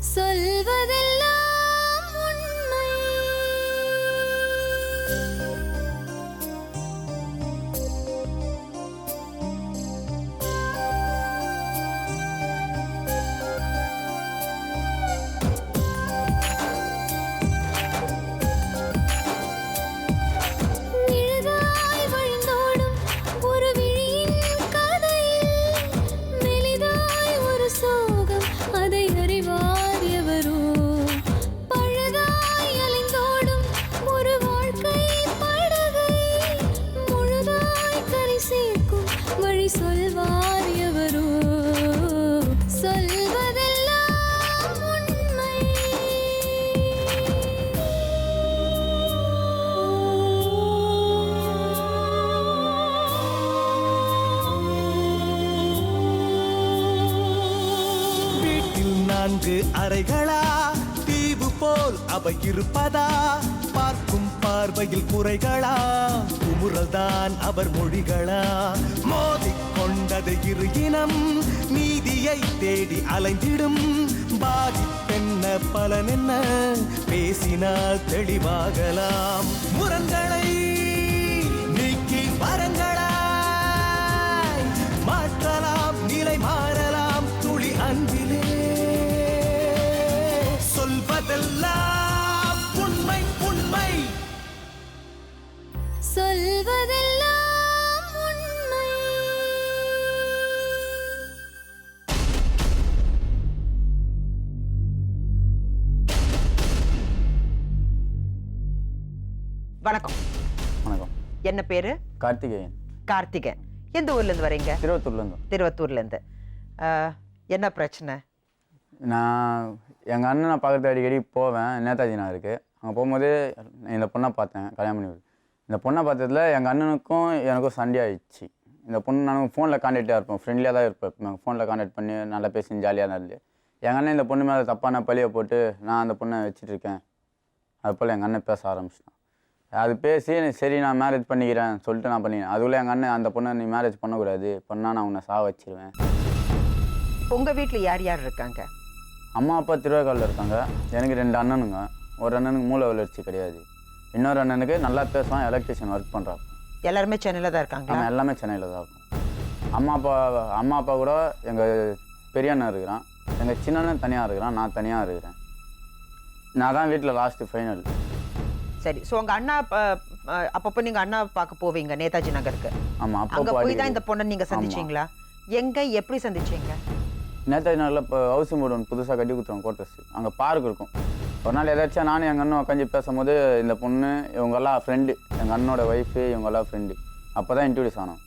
சொல்வதெல்லாம் உண்மை. நிழலாய் வழிந்தோடும் ஒரு விழியின் கதையில் மெலிதாய் ஒரு சோகம், அதை அறிவார் எவரோ. பழுதாய் அலைந்தோடும் ஒரு வாழ்க்கை படகை முழுதாய் கரை சேர்க்கும் வழி சொல்வார் எவரோ. சொல்வதெல்லாம் உண்மை. வீட்டில் 4 அறைகளா, தீவு போல் அவை இருப்பதா? பார்க்கும் பார்வையில் குறைகளா, குமுறல்தான் அவர் மொழிகளா? மோதிக்கொண்டது இரு இனம், நீதியை தேடி அலைந்திடும். பாதிப்பென்ன பலன் என்ன, பேசினால் தெளிவாகலாம். முரண்களை நீக்கி வரங்களாய் மாற்றலாம், நிலை மாறலாம் துளி அன்பிலே. சொல்வதெல்லாம் உண்மை உண்மை. சொல்வதெல்லாம் உண்மை. வணக்கம். வணக்கம். என்ன பேரு? கார்த்திகேயன். கார்த்திகேயன். எந்த ஊர்ல இருந்து வரீங்க? திருவத்தூர்லேருந்து. திருவத்தூர்ல இருந்து. என்ன பிரச்சனை? நான் எங்கள் அண்ணனை பார்க்குறது அடிக்கடி போவேன், நேதாஜி நகருக்கு. அங்கே போகும்போது இந்த பொண்ணை பார்த்தேன், கல்யாணம் பண்ணி. இந்த பொண்ணை பார்த்ததுல எங்கள் அண்ணனுக்கும் எனக்கும் சண்டை ஆயிடுச்சு. இந்த பொண்ணு நானும் ஃபோனில் கான்டாக்டாக இருப்போம், ஃப்ரெண்ட்லியாக தான் இருப்பேன். ஃபோனில் கான்டாக்ட் பண்ணி நல்லா பேசி ஜாலியாக தான் இருந்து எங்கள் அண்ணன் இந்த பொண்ணு மேலே தப்பான பழியை போட்டு நான் அந்த பொண்ணை வச்சுட்ருக்கேன். அது போல் எங்கள் அண்ணன் பேச ஆரம்பிச்சிட்டான். அது பேசி சரி நான் மேரேஜ் பண்ணிக்கிறேன் சொல்லிட்டு நான் பண்ணிக்கிறேன். அதுக்குள்ளே எங்கள் அண்ணன் அந்த பொண்ணை நீ மேரேஜ் பண்ணக்கூடாது, பண்ணால் நான் உன்னை சாவ வச்சிருவேன். உங்க வீட்டுல யார் யார் இருக்காங்க? அம்மா அப்பா திருவேற்காடில் இருக்காங்க. எனக்கு 2 அண்ணனுங்க. ஒரு அண்ணனுக்கு மூளை வளர்ச்சி கிடையாது, இன்னொரு அண்ணனுக்கு நல்லா பேசுவான், எலக்ட்ரிஷியன் ஒர்க் பண்ணுறாங்க. எல்லாருமே சென்னையில தான் இருக்காங்க. நம்ம எல்லாமே சென்னையில் தான் இருக்கும். அம்மா அப்பா கூட எங்கள் பெரிய அண்ணன் இருக்கிறான், எங்கள் சின்ன அண்ணன் தனியாக இருக்கிறான், நான் தனியாக இருக்கிறேன். நான் தான் வீட்டில் லாஸ்ட்டு ஃபைனல். சரி. ஸோ உங்க அண்ணா அப்பப்போ நீங்க அண்ணா பார்க்க போவீங்க நேதாஜி நகருக்கு. ஆமாம். அங்க அப்போ போய் தான் இந்த பொண்ணை நீங்க சந்திச்சீங்களா? எங்க எப்படி சந்திச்சீங்க? நேதாஜி நகரில் இப்போ ஹவுசிங் போர்டு ஒன்று புதுசாக கட்டி கொடுத்துருவோம், கோட்டர்ஸ். அங்கே பார்க் இருக்கும். ஒரு நாள் ஏதாச்சும் நானும் எங்கள் அண்ணன் உட்காந்து பேசும்போது இந்த பொண்ணு இவங்கெல்லாம் ஃப்ரெண்டு, எங்கள் அண்ணனோட ஒய்ஃபு இவங்கெல்லாம் ஃப்ரெண்டு. அப்போ தான் இன்ட்ரடியூஸ் ஆனோம்.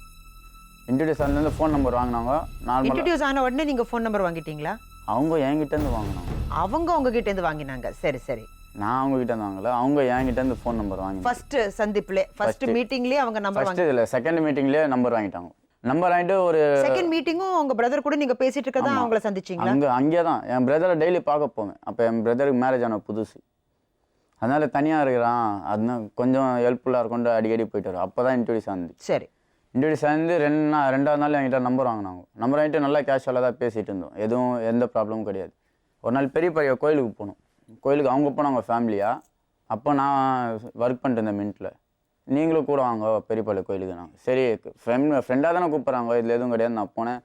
இன்ட்ரடியூஸ் ஆனதுலேருந்து ஃபோன் நம்பர் வாங்கினாங்க. நார்மலாக இன்ட்ரடியூஸ் ஆன உடனே நீங்க ஃபோன் நம்பர் வாங்கிட்டீங்களா? அவங்க என்கிட்டேருந்து வாங்கினாங்க. அவங்க உங்ககிட்ட இருந்து வாங்கினாங்க. சரி சரி. நான் அவங்ககிட்ட வாங்கல, அவங்க என்கிட்டேருந்து ஃபோன் நம்பர் வாங்கி ஃபர்ஸ்ட் சந்திப்புல ஃபர்ஸ்ட் மீட்டிங்லயே அவங்க நம்பர் ஃபர்ஸ்ட் இதில் செகண்ட் மீட்டிங்லேயே நம்பர் வாங்கிட்டாங்க. நம்பர் வாங்கிட்டு ஒரு செகண்ட் மீட்டிங்கும் உங்க பிரதர் கூட நீங்க பேசிட்டு இருக்கதா அவங்கள சந்திச்சீங்களா? அங்கே தான் என் பிரதரை டெய்லி பார்க்க போவேன். அப்போ என் பிரதருக்கு மேரேஜ் ஆன புதுசு, அதனால தனியாக இருக்கிறான், அதனால கொஞ்சம் ஹெல்ப்ஃபுல்லாக இருக்கும், அடிக்கடி போயிட்டு வரும். அப்போ தான் இன்ட்ரடியூஸ் ஆனது. சரி. இன்ட்ரடியூஸ் ஆனது ரெண்டாவது நாள் என்கிட்ட நம்பர் வாங்கினாங்க. நம்பர் வாங்கிட்டு நல்லா கேஷுவலாக தான் பேசிகிட்டு இருந்தோம், எதுவும் எந்த ப்ராப்ளமும் கிடையாது. ஒரு நாள் பெரிய கோயிலுக்கு போனோம். கோயிலுக்கு அவங்க போனாங்க ஃபேமிலியாக. அப்போ நான் ஒர்க் பண்ணிட்டு இருந்தேன் மின்ட்டில். நீங்களும் கூட வாங்க பெரியப்பாளைய கோயிலுக்கு. நான் சரி ஃப்ரெண்டாக தானே கூப்பிட்றாங்க, இதில் எதுவும் கிடையாது. நான் போனேன்.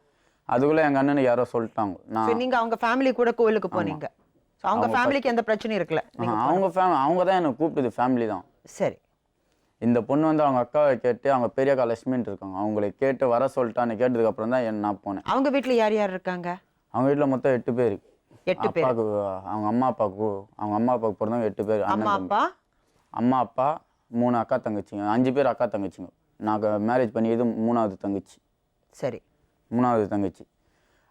அதுக்குள்ளே எங்கள் அண்ணனுக்கு யாரோ சொல்லிட்டாங்க. நான் நீங்க அவங்க ஃபேமிலி கூட கோயிலுக்கு போனீங்க. அவங்க ஃபேமிலிக்கு எந்த பிரச்சனையும் இருக்குல்ல? அவங்க தான் என்னை கூப்பிட்டது, ஃபேமிலி தான். சரி. இந்த பொண்ணு வந்து அவங்க அக்காவை கேட்டு, அவங்க பெரிய அக்கா லட்சுமின்ட்டு இருக்காங்க, அவங்களை கேட்டு வர சொல்லிட்டான்னு கேட்டதுக்கு அப்புறம் தான் நான் போனேன். அவங்க வீட்டில் யார் யார் இருக்காங்க? அவங்க வீட்டில் மொத்தம் 8 பேர். 8 பேர். அவங்க அம்மா அப்பாவுக்கு பிறந்தவங்க 8 பேர். அம்மா அப்பா 3 அக்கா தங்கச்சிங்க, 5 பேர் அக்கா தங்கச்சிங்க. நான் மேரேஜ் பண்ணி இது 3வது தங்கச்சி. சரி. 3வது தங்கச்சி.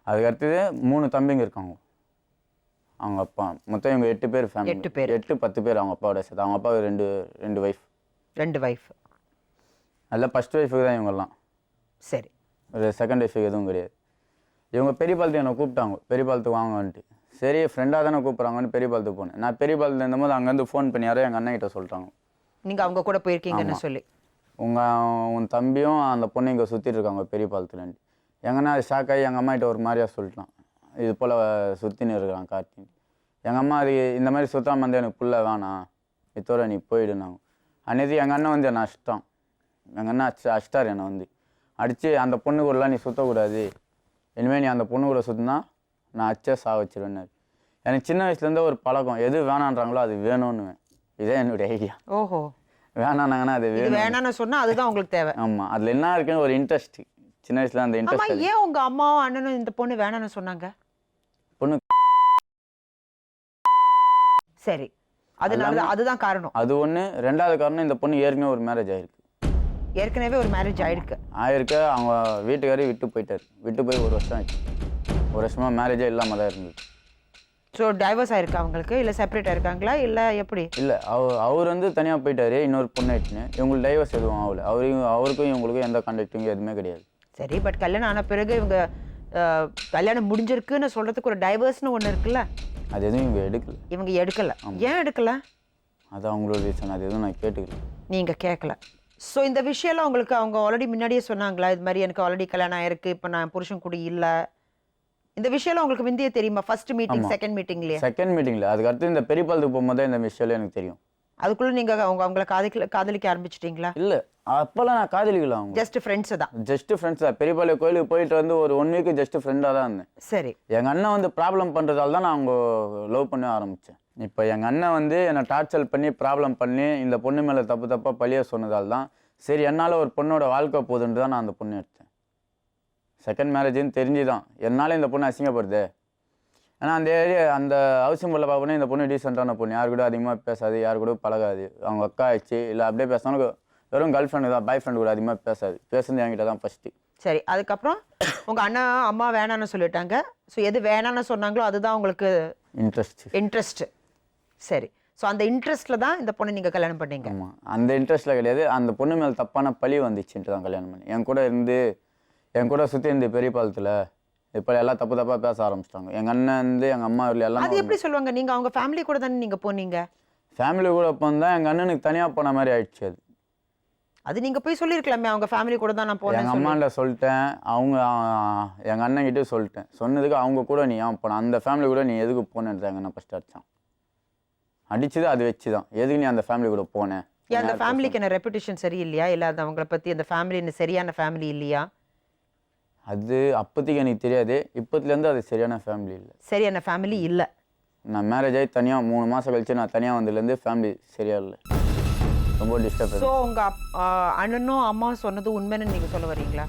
அதுக்கு அடுத்தது 3 தம்பிங்க இருக்காங்க. அவங்க அப்பா மொத்தம் இவங்க 8 பேர் ஃபேமிலி. 8 பேர். 10 பேர் அவங்க அப்பாவோட சேர்த்து. அவங்க அப்பாவுக்கு 2 ஒய்ஃப். 2 ஒய்ஃப். அதில் ஃபர்ஸ்ட் ஒய்ஃபுக்கு தான் இவங்கெல்லாம். சரி. ஒரு செகண்ட் ஒய்ஃபுக்கு எதுவும் கிடையாது. இவங்க பெரிய பாலத்துக்கு என்னை கூப்பிட்டாங்க, பெரிய பாலத்துக்கு வாங்கன்ட்டு. சரி ஃப்ரெண்டாக தானே கூப்பிட்றாங்கன்னு பெரிய பாலத்துக்கு போனேன். நான் பெரிய பாலத்தில் இருந்தபோது அங்கேருந்து ஃபோன் பண்ணி யாரோ எங்கள் அண்ணன் கிட்ட சொல்லிட்டாங்க, நீங்கள் அவங்க கூட போயிருக்கீங்கன்னு சொல்லி. உன் தம்பியும் அந்த பொண்ணு இங்கே சுற்றிட்டு இருக்காங்க பெரிய பாலத்துலன்ட்டு. எங்கன்னா அது ஷாக் ஆகி எங்கள் அம்மா கிட்ட ஒரு மாதிரியாக சொல்லிட்டான், இது போல் சுற்றின்னு இருக்கிறான் கார்த்தின்னு. எங்கள் அம்மா அது இந்த மாதிரி சுத்தாம வந்து எனக்கு புள்ள வேணாம், இத்தோட நீ போயிடுனாங்க. அன்னைக்கு எங்கள் அண்ணன் வந்து என்னை அடிச்சிட்டான். எங்கள் அண்ணன் அடிச்சிட்டார் என்னை வந்து அடித்து, அந்த பொண்ணு கூடலாம் நீ சுற்றக்கூடாது, இனிமேல் நீ அந்த பொண்ணு கூட சுற்றினா நான் அச்சே வச்சிருவேன்னாரு. எனக்கு சின்ன வயசுலேருந்தே ஒரு பழக்கம், எது வேணான்றாங்களோ அது வேணும்னுவேன். இதே என்னுடைய ஐடியா. ஓஹோ, வேணானாங்கன்னா அது இது வேணான்னு சொன்னா அதுதான் உங்களுக்கு தேவை. ஆமாம், அதில் என்ன இருக்குன்னு ஒரு இன்ட்ரெஸ்ட், சின்ன வயசுல அந்த ஆமா, இன்ட்ரெஸ்ட். ஏன் உங்க அம்மாவும் அண்ணனும் இந்த பொண்ணு வேணான்னு சொன்னாங்க? பொண்ணு சரி, அதனால அதுதான் காரணம். அது ஒன்று. ரெண்டாவது காரணம், இந்த பொண்ணு ஏற்கனவே ஒரு மேரேஜ் ஆயிருக்கு. ஏற்கனவே ஒரு மேரேஜ் ஆயிருக்கு. அவங்க வீட்டுக்காரே விட்டு போயிட்டார். விட்டு போய் 1 வருஷம் ஆச்சு. 1 வருஷமா மேரேஜே இல்லாமல் தான் இருந்தது. ஸோ டைவர்ஸ் ஆயிருக்கு அவங்களுக்கு, இல்லை செப்பரேட் ஆயிருக்காங்களா, இல்லை எப்படி? இல்லை, அவர் வந்து தனியாக போயிட்டாரு, இன்னொரு பொண்ணு ஆயிடுச்சுன்னு. இவங்களுக்கு டைவர்ஸ் எதுவும் ஆகல. அவருக்கும் இவங்களுக்கும் எந்த கான்டாக்டிங்கும் எதுவுமே கிடையாது. சரி, பட் கல்யாணம் ஆன பிறகு இவங்க கல்யாணம் முடிஞ்சிருக்குன்னு சொல்றதுக்கு ஒரு டைவர்ஸ்னு ஒன்று இருக்குல்ல, அது எதுவும் இவங்க எடுக்கல. இவங்க எடுக்கல. ஏன் எடுக்கல? அது அவங்களோட ரீசன். அது எதுவும் நான் கேட்டுக்கல. நீங்க கேட்கல. ஸோ இந்த விஷயம்லாம் உங்களுக்கு அவங்க ஆல்ரெடி முன்னாடியே சொன்னாங்களா? இது மாதிரி எனக்கு ஆல்ரெடி கல்யாணம் ஆயிருக்கு, இப்போ நான் புருஷன் கூட இல்லை, இந்த விஷயம்லாம் உங்களுக்கு முந்தைய தெரியுமா? ஃபர்ஸ்ட் மீட்டிங், செகண்ட் மீட்டிங்லயே? செகண்ட் மீட்டிங்ல. அதுக்கு அடுத்து இந்த பெரியபாலத்துக்கு போகும்போது இந்த விஷயம் எனக்கு தெரியும். அதுக்குள்ள நீங்க அவங்கள காதலிக்க ஆரம்பிச்சிட்டீங்களா? இல்லை, அப்போல்லாம் நான் காதலிக்கல. அவங்க ஜஸ்ட் ஃப்ரெண்ட்ஸ் தான். ஜஸ்ட் ஃப்ரெண்ட்ஸ் தான். பெரியபாளைய கோயிலுக்கு போயிட்டு வந்து ஒரு 1 வீக் ஜஸ்ட் ஃப்ரெண்டாக தான் இருந்தேன். சரி. எங்கள் அண்ணன் வந்து ப்ராப்ளம் பண்ணுறதால தான் நான் அவங்க லவ் பண்ண ஆரம்பித்தேன். இப்போ எங்கள் அண்ணன் வந்து என்னை டார்ச்சர் பண்ணி ப்ராப்ளம் பண்ணி இந்த பொண்ணு மேலே தப்பாக பழிய சொன்னதால் தான் சரி என்னால் ஒரு பொண்ணோட வாழ்க்கை போகுதுன்ட்டு தான் நான் அந்த பொண்ணு எடுத்தேன். செகண்ட் மேரேஜ்னு தெரிஞ்சு தான் என்னால் இந்த பொண்ணு அசிங்கப்படுது. ஆனால் அந்த ஹவுசிங் போர்டில் பார்ப்போன்னா இந்த பொண்ணு டீசெண்டான பொண்ணு, யார் கூட அதிகமாக பேசாது, யார் கூட பழகாது. அவங்க அக்கா ஆயிடுச்சு, இல்லை அப்படியே பேசினாலும் வெறும் கேர்ள் ஃப்ரெண்டு தான், பாய் ஃப்ரெண்டு கூட அதிகமாக பேசாது. பேசுனது என்கிட்ட தான் ஃபஸ்ட்டு. சரி, அதுக்கப்புறம் உங்கள் அண்ணா அம்மா வேணான்னு சொல்லிட்டாங்க. ஸோ எது வேணான்னு சொன்னாங்களோ அதுதான் உங்களுக்கு இன்ட்ரெஸ்ட். சரி, ஸோ அந்த இன்ட்ரெஸ்ட்டில் தான் இந்த பொண்ணை நீங்கள் கல்யாணம் பண்ணீங்க? ஆமாம், அந்த இன்ட்ரெஸ்ட்டில் கிடையாது. அந்த பொண்ணு மேலே தப்பான பழி வந்துச்சுன்ட்டு தான் கல்யாணம் பண்ணி. என் கூட சுற்றி இருந்து பெரிய பாலத்தில் இப்போ எல்லாம் தப்பாக பேச ஆரம்பிச்சிட்டாங்க. எங்கள் அண்ணன் வந்து எங்கள் அம்மா வீட்டில் எல்லாம். அது எப்படி சொல்லுவாங்க? நீங்கள் அவங்க ஃபேமிலி கூட தானே நீங்கள் போனீங்க? ஃபேமிலி கூட போனால் எங்கள் அண்ணனுக்கு தனியாக போன மாதிரி ஆயிடுச்சு. அது நீங்கள் போய் சொல்லியிருக்கலாமே, அவங்க ஃபேமிலி கூட தான் நான் போனேன். எங்கள் அம்மாண்ட சொல்லிட்டேன், எங்கள் அண்ணன்கிட்ட சொல்லிட்டேன். சொன்னதுக்கு அவங்க கூட நீ ஏன் போன, அந்த ஃபேமிலி கூட நீ எதுக்கு போனேன்னு எங்கள் அண்ணன் ஃபஸ்ட்டு அடித்தான். அடிச்சது அது வச்சு தான், எதுக்கு நீ அந்த ஃபேமிலி கூட போனேன்? அந்த ஃபேமிலிக்கு என்ன ரெப்புடேஷன் சரியில்லையா, இல்லை அது அவங்கள பற்றி அந்த ஃபேமிலி சரியான ஃபேமிலி இல்லையா? அது அப்போதைக்கு எனக்கு தெரியாது. இப்போத்துலேருந்து அது சரியான ஃபேமிலி இல்லை. சரியான ஃபேமிலி இல்லை. நான் மேரேஜ் ஆகி தனியாக 3 மாதம் கழிச்சு நான் தனியாக வந்ததுலேருந்து ஃபேமிலி சரியா இல்லை, ரொம்ப டிஸ்டர்ப். ஸோ உங்கள் அண்ணனும் அம்மா சொன்னது உண்மைன்னு நீங்கள் சொல்ல வரீங்களா?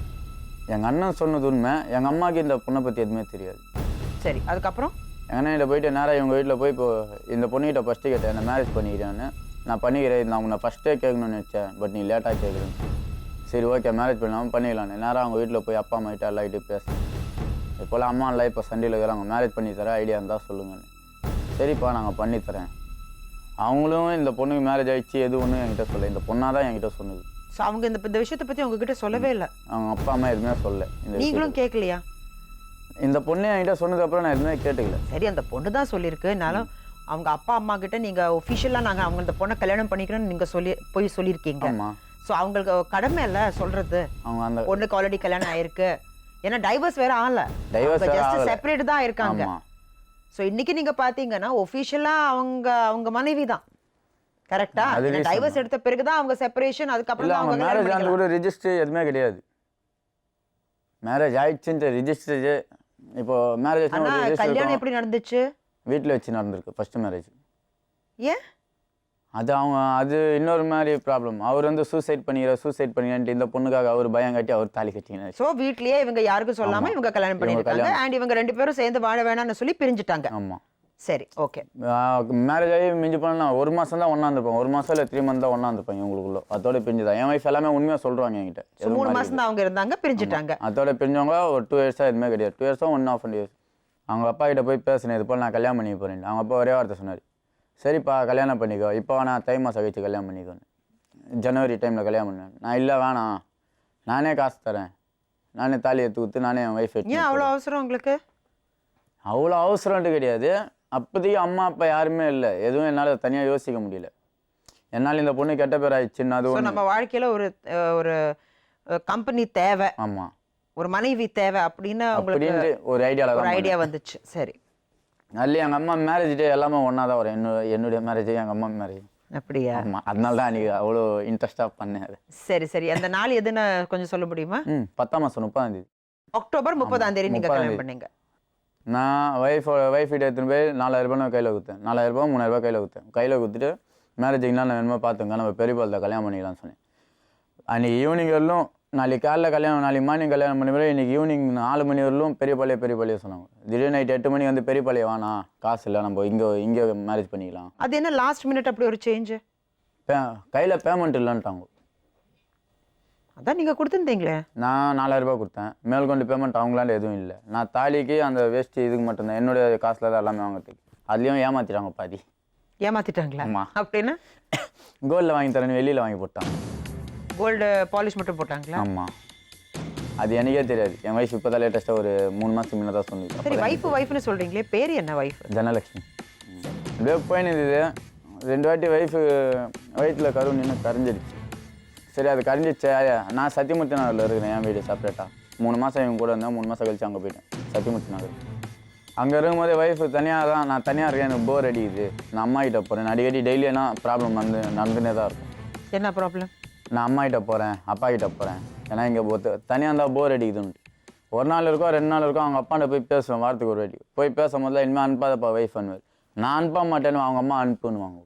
எங்கள் அண்ணன் சொன்னது உண்மை. எங்கள் அம்மாவுக்கு இந்த பொண்ணை பற்றி எதுவுமே தெரியாது. சரி, அதுக்கப்புறம் எங்கள் அண்ணன்கிட்ட போயிட்டு நேராக இவங்க வீட்டில் போய் இப்போ இந்த பொண்ணுகிட்ட ஃபஸ்ட்டு கேட்டேன், என்ன மேரேஜ் பண்ணிக்கிறேன்னு. நான் பண்ணிக்கிறேன், நான் உன்னை ஃபஸ்ட்டே கேட்கணும்னு நினச்சேன், பட் நீ லேட்டாக கேட்குறேன்னு. சரி ஓகே, மேரேஜ் பண்ணாமல் பண்ணிக்கலான்னு நேராக அவங்க வீட்டில் போய் அப்பா அம்மா கிட்ட எல்லாகிட்டு பேசுகிறேன். இப்போல்லாம் அம்மா இல்லை, இப்போ சண்டையில் இருக்கிறாங்க, மேரேஜ் பண்ணி தரேன், ஐடியா இருந்தால் சொல்லுங்கன்னு. சரிப்பா நாங்கள் பண்ணித்தரேன். அவங்களும் இந்த பொண்ணுக்கு மேரேஜ் ஆகிடுச்சு எது ஒன்றும் என்கிட்ட சொல்ல, இந்த பொண்ணாக தான் என்கிட்ட சொன்னது. ஸோ அவங்க இந்த விஷயத்தை பற்றி உங்ககிட்ட சொல்லவே இல்லை? அவங்க அப்பா அம்மா எதுவுமே சொல்லலை. நீங்களும் கேட்கலையா? இந்த பொண்ணு என்கிட்ட சொன்னதுக்கப்புறம் நான் எதுவுமே கேட்டுக்கல. சரி, அந்த பொண்ணு தான் சொல்லியிருக்குனாலும் அவங்க அப்பா அம்மா கிட்ட நீங்கள் ஒஃபிஷியலாக நாங்கள் அவங்க இந்த பொண்ணை கல்யாணம் பண்ணிக்கிறோன்னு நீங்கள் சொல்லியிருக்கீங்க. ஆமாம். ஸோ அவங்களுக்கு கடமை இல்லை சொல்கிறது, அவங்க அந்த பொண்ணுக்கு ஆல்ரெடி கல்யாணம் ஆயிருக்கு, ஏன்னா டைவர்ஸ் வேற ஆகல, ஜஸ்ட் செப்பரேட் தான் இருக்காங்க. ஸோ இன்னைக்கு நீங்க பாத்தீங்கன்னா ஒஃபிஷியலா அவங்க மனைவி தான், கரெக்டா? டைவர்ஸ் எடுத்த பிறகு தான் அவங்க செப்பரேஷன், அதுக்கப்புறம் தான் அவங்க மேரேஜ் ஆன கூட ரெஜிஸ்டர் எதுவுமே கிடையாது. மேரேஜ் ஆயிடுச்சுன்ற ரெஜிஸ்டர். இப்போ மேரேஜ் கல்யாணம் எப்படி நடந்துச்சு? வீட்டில் வச்சு நடந்திருக்கு ஃபர்ஸ்ட் மேரேஜ். ஏன்? அது இன்னொரு மாதிரி ப்ராப்ளம். அவர் வந்து சூசைட் பண்ணிக்கிறேன்ட்டு இந்த பொண்ணுக்காக அவர் பயம் காட்டி அவர் தாலி கட்டினார். ஸோ வீட்லயே இவங்க யாருக்கும் சொல்லாம இவங்க கல்யாணம் பண்ணிருக்காங்க. அண்ட் இவங்க 2 பேரும் சேர்ந்து வாழ வேணாம்னு சொல்லி பிரிஞ்சுட்டாங்க. ஆமாம். சரி, ஓகே. மேரேஜ் ஆகி மிஞ்சி போனால் 1 மாதம் தான் ஒன்றா இருந்திருப்பாங்க. 1 மாதம் இல்லை 3 மந்த் தான் ஒன்றா இருந்திருப்பாங்க இவங்களுக்குள்ள. அதோட பிரிஞ்சுதான். என் வைஃப் எல்லாமே உண்மையாக சொல்கிறாங்க என்கிட்ட. 3 மாதம் தான் அவங்க இருந்தாங்க, பிரிஞ்சுட்டாங்க. அதோட பிரிஞ்சவங்க ஒரு 2 இயர்ஸாக எதுவுமே கிடையாது. 2 இயர்ஸோ 1.5 years. அவங்க அப்பா கிட்ட போய் பேசினேன், இது போல் நான் கல்யாணம் பண்ணிக்க போகிறேன். அவங்க அப்பா ஒரே வார்த்தை சொன்னார், சரிப்பா கல்யாணம் பண்ணிக்கோ, இப்போ நான் தை மாதம் கழிச்சு கல்யாணம் பண்ணிக்கோன்னு. ஜனவரி டைமில் கல்யாணம் பண்ணேன். நான் இல்லை வேணாம், நானே காசு தரேன், நானே தாலி எடுத்து கொடுத்து நானே என் ஒய்ஃப். ஏன் அவ்வளோ அவசரம் உங்களுக்கு? அவ்வளோ அவசரம்ட்டு கிடையாது. அப்போதைக்கு அம்மா அப்பா யாருமே இல்லை, எதுவும் என்னால் தனியாக யோசிக்க முடியல. என்னால் இந்த பொண்ணு கெட்ட பேர் ஆயிடுச்சுன்னு அது நம்ம வாழ்க்கையில் ஒரு கம்பெனி தேவை, ஆமாம், ஒரு மனைவி தேவை அப்படின்னு உங்களுக்கு ஒரு ஐடியா வந்துச்சு. சரி, அதுலேயும் எங்கள் அம்மா மேரேஜ் டே எல்லாமே ஒன்றா தான் வரும். என்னுடைய மேரேஜ் எங்கள் அம்மா மேரேஜ். அப்படியா? ஆமாம், அதனால தான் அன்றைக்கி அவ்வளோ இன்ட்ரெஸ்டாக பண்ணேன் அது. சரி சரி, அந்த நாள் எதுன்னு கொஞ்சம் சொல்ல முடியுமா? 10ஆம் மாதம் 30ஆம் தேதி. அக்டோபர் 30ஆம் தேதி நீங்கள் 30ஆம் கல்யாணம் தேதி. பண்ணீங்க. நான் ஒய்ஃப் கிட்ட எடுத்துன்னு போய் 4000 நான் கையில் கொடுத்தேன். 4000 3000 கையில் கொடுத்தேன். கையில் கொடுத்துட்டு மேரேஜுக்கு நான் வேணுமோ பார்த்துங்க, நம்ம பெரிய பாலத்தை கல்யாணம் பண்ணிக்கலாம்னு சொன்னேன். அன்றைக்கி ஈவினிங் வரலும், நாளைக்கு காலைல கல்யாணம், நாளைக்கு மார்னிங் கல்யாணம் பண்ணி போய் இன்றைக்கி ஈவினிங் 4 மணி வரலும் பெரிய பாளைய சொன்னாங்க. திடீர்னு நைட் 8 மணிக்கு வந்து பெரிய பாளையம் வேணாம், காசு இல்லை, நம்ம இங்கே மேரேஜ் பண்ணிக்கலாம். அது என்ன லாஸ்ட் மினிட் அப்படி ஒரு சேஞ்சு? கையில் பேமெண்ட் இல்லைன்ட்டாங்க. அதான் நீங்கள் கொடுத்துருந்தீங்களே. நான் 4000 கொடுத்தேன். மேல்கொண்டு பேமெண்ட் அவங்களாண்ட எதுவும் இல்லை. நான் தாலிக்கு அந்த வேஸ்ட்டு இதுக்கு மட்டும்தான் என்னுடைய காசில் தான் எல்லாமே வாங்கிறதுக்கு. அதுலேயும் ஏமாற்றிட்டாங்க பாதி. ஏமாத்திட்டாங்களா? ஆமாம். அப்படின்னா கோல்டில் வாங்கி தரேன்னு வெளியில் வாங்கி போட்டாங்க. கோல்டு பாலிஷ் மட்டும் போட்டாங்களா? ஆமாம், அது எனக்கே தெரியாது. என் வயசு இப்போ தான் லேட்டஸ்ட்டாக ஒரு 3 மாதத்துக்கு முன்னே தான் சொன்னது. சரி, ஒய்ஃப்னு சொல்கிறீங்களே, பேர் என்ன ஒய்ஃப்? ஜனலக்ஷ்மி. அப்படியே போயினுது. 2 வாட்டி ஒய்ஃபு வயிற்றில் கரு நின்று கரைஞ்சிடுச்சு. சரி, அது கரைஞ்சிச்சு. நான் சத்தியமூர்த்தி நகரில் இருக்கிறேன், என் வீடு செப்பரேட்டாக. 3 மாதம் இவங்க கூட இருந்தேன். 3 மாதம் கழிச்சு அங்கே போயிட்டேன், சத்தியமூர்த்தி நகர். அங்கே இருக்கும்போதே ஒய்ஃபு தனியாக தான், நான் தனியாக இருக்கேன், எனக்கு போர் அடிக்குது, நான் அம்மா கிட்ட போகிறேன். அடிக்கடி டெய்லி என்ன ப்ராப்ளம் நடந்துனே தான் இருக்கும். என்ன ப்ராப்ளம்? நான் அம்மா கிட்ட போகிறேன், அப்பா கிட்ட போகிறேன், ஏன்னா இங்கே தனியாக இருந்தால் போர் அடிக்குதுன்ட்டு. ஒரு நாள் இருக்கும், 2 நாள் இருக்கும், அவங்க அப்பாண்ட போய் பேசுவேன். வாரத்துக்கு ஒரு வாட்டி போய் பேசும்போது இனிமேல் அனுப்பாதப்பா ஒய்ஃப் அனுவார். நான் அனுப்ப மாட்டேன்னு அவங்க அம்மா அனுப்புன்னுவாங்க.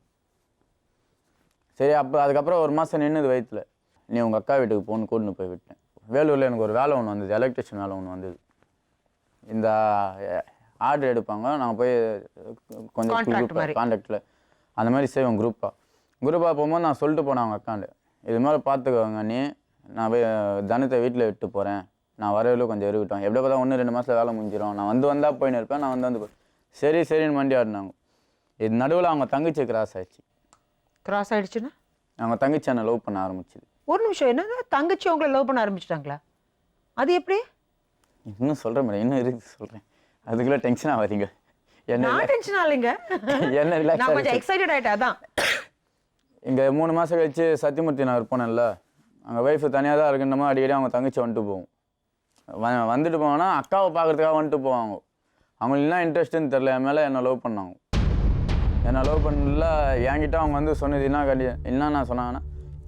சரி, அதுக்கப்புறம் 1 மாதம் நின்றுது வயிற்றுல. நீ உங்கள் அக்கா வீட்டுக்கு போகணுன்னு கூட்டின்னு போய் விட்டேன். வேலூரில் எனக்கு ஒரு வேலை ஒன்று வந்தது, எலக்ட்ரிஷியன் வேலை ஒன்று வந்தது. இந்த ஆர்டர் எடுப்பாங்க, நாங்கள் போய் கொஞ்சம் கான்ட்ராக்டில் அந்த மாதிரி செய்வோம். குரூப்பாக போகும்போது நான் சொல்லிட்டு போனேன் அவங்க அக்காண்டு, இது மாதிரி பார்த்துக்கோங்க நீ, நான் போய் தனத்தை வீட்டில் விட்டு போகிறேன், நான் வரவில்லை கொஞ்சம் இருக்கட்டும், எப்படியோ பார்த்தா 1-2 மாதத்தில் வேலை முடிஞ்சிடும், நான் வந்தால் போயின்னு இருப்பேன், நான் வந்து சரின்னு வண்டி ஆடினாங்க. இது நடுவில் அவங்க தங்கச்சி கிராஸ் ஆயிடுச்சுன்னா அவங்க தங்கச்சி என்னை லவ் பண்ண ஆரம்பிச்சிது. ஒரு நிமிஷம், என்ன தங்கச்சி உங்களை லவ் பண்ண ஆரம்பிச்சிட்டாங்களா? அது எப்படி? இன்னும் சொல்கிறேன் மேடம், இன்னும் இருக்குது சொல்கிறேன். அதுக்குள்ளே டென்ஷனாக வரீங்க. என்ன டென்ஷன் ஆகலைங்க, என்ன ரிலாக்ஸ், நான் கொஞ்சம் எக்ஸைட்டட் ஆகிட்டேன். அதான் இங்கே 3 மாதம் கழிச்சு சத்தியமூர்த்தி நகர் போனேன்ல, அங்கே ஒய்ஃபு தனியாக தான் இருக்குன்னமா அடிக்கடி அவங்க தங்கச்சி வந்துட்டு போவோம். வந்துட்டு போவாங்கன்னா அக்காவை பார்க்குறதுக்காக வந்துட்டு போவாங்க. அவங்களுக்கு என்ன இன்ட்ரெஸ்ட்டுன்னு தெரில, என் மேலே என்னை லவ் பண்ணாங்க. என்னை லவ் பண்ணல, என்கிட்ட அவங்க வந்து சொன்னது என்ன சொன்னாங்கன்னா,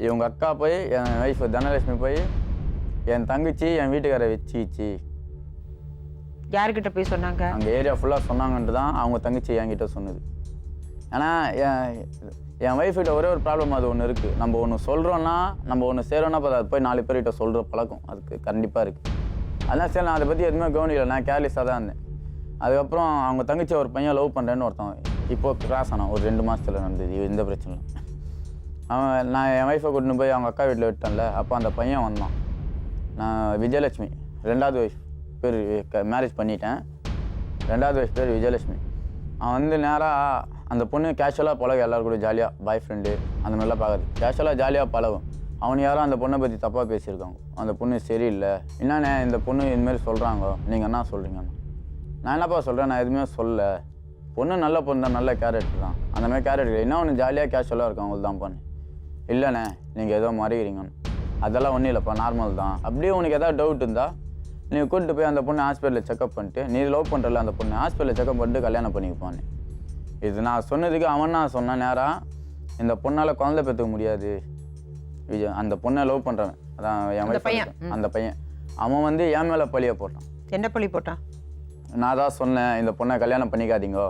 இவங்க அக்கா போய் என் ஒய்ஃபு தனலட்சுமி போய் என் தங்கச்சி என் வீட்டுக்காரை வச்சிச்சு. யார்கிட்ட போய் சொன்னாங்க? அங்கே ஏரியா ஃபுல்லாக சொன்னாங்கன்ட்டு தான் அவங்க தங்கச்சி என்கிட்ட சொன்னது. ஏன்னா என் ஒய்ஃப்கிட்ட ஒரே ஒரு ப்ராப்ளம் அது ஒன்று இருக்குது. நம்ம ஒன்று சொல்கிறோன்னா, நம்ம ஒன்று செய்கிறோன்னா இப்போ அதை போய் 4 பேர்கிட்ட சொல்கிற பழக்கம் அதுக்கு கண்டிப்பாக இருக்குது. அதனால் சரி, நான் அதை பற்றி எதுவுமே கவனிக்கல, நான் கேர்லெஸ்ஸாக தான் இருந்தேன். அதுக்கப்புறம் அவங்க தங்கச்சி ஒரு பையன் லவ் பண்ணுறேன்னு ஒருத்தன் இப்போது கிராஸ் ஆனான், ஒரு 2 மாதத்தில் நடந்தது, இந்த பிரச்சனை. நான் என் ஒய்ஃபை கூட்டின்னு போய் அவங்க அக்கா வீட்டில் விட்டேன்ல, அப்போ அந்த பையன் வந்தான். நான் விஜயலட்சுமி, 2வது ஒய்ஃப் பேர் மேரேஜ் பண்ணிட்டேன். 2வது ஒய்ஃப் பேர் விஜயலட்சுமி. அவன் வந்து நேராக அந்த பொண்ணு கேஷுவலாக பழகும், எல்லோரும் கூட ஜாலியாக பாய் ஃப்ரெண்டு அந்த மாதிரிலாம் பார்க்குறது, கேஷுவலாக ஜாலியாக பழகும். அவன் யாரும் அந்த பொண்ணை பற்றி தப்பாக பேசியிருக்காங்க, அந்த பொண்ணு சரியில்லை, என்னண்ணே இந்த பொண்ணு இதுமாரி சொல்கிறாங்க, நீங்கள் என்ன சொல்கிறீங்கண்ணா? நான் என்னப்பா சொல்கிறேன், நான் எதுவுமே சொல்ல, பொண்ணு நல்ல பொண்ணு தான், நல்ல கேரக்டர் தான், அந்த மாதிரி கேரக்டர் என்ன ஒன்று ஜாலியாக கேஷுவலாக இருக்கும் அவங்களுக்கு தான் பண்ணு. இல்லைண்ணே நீங்கள் ஏதோ மறைகிறீங்கன்னு. அதெல்லாம் ஒன்றும் இல்லைப்பா, நார்மல் தான். அப்படியே உனக்கு எதாவது டவுட் இருந்தால் நீங்கள் கூப்பிட்டு போய் அந்த பொண்ணு ஹாஸ்பிட்டலில் செக்அப் பண்ணிட்டு, நீ லவ் பண்ணுறல அந்த பொண்ணு ஹாஸ்பிட்டலில் செக்அப் பண்ணிட்டு கல்யாணம் பண்ணிப்பான்னு. இது நான் சொன்னதுக்கு அவன் நான் சொன்னேன், நேராக இந்த பொண்ணால் குழந்தை பெற்றுக்க முடியாது, அந்த பொண்ணை லவ் பண்ணுறவன் அதான் என் வயசு அந்த பையன், அவன் வந்து என் மேலே பழிய போட்டான். என்ன பழி போட்டான்? நான் தான் சொன்னேன் இந்த பொண்ணை கல்யாணம் பண்ணிக்காதீங்கோ.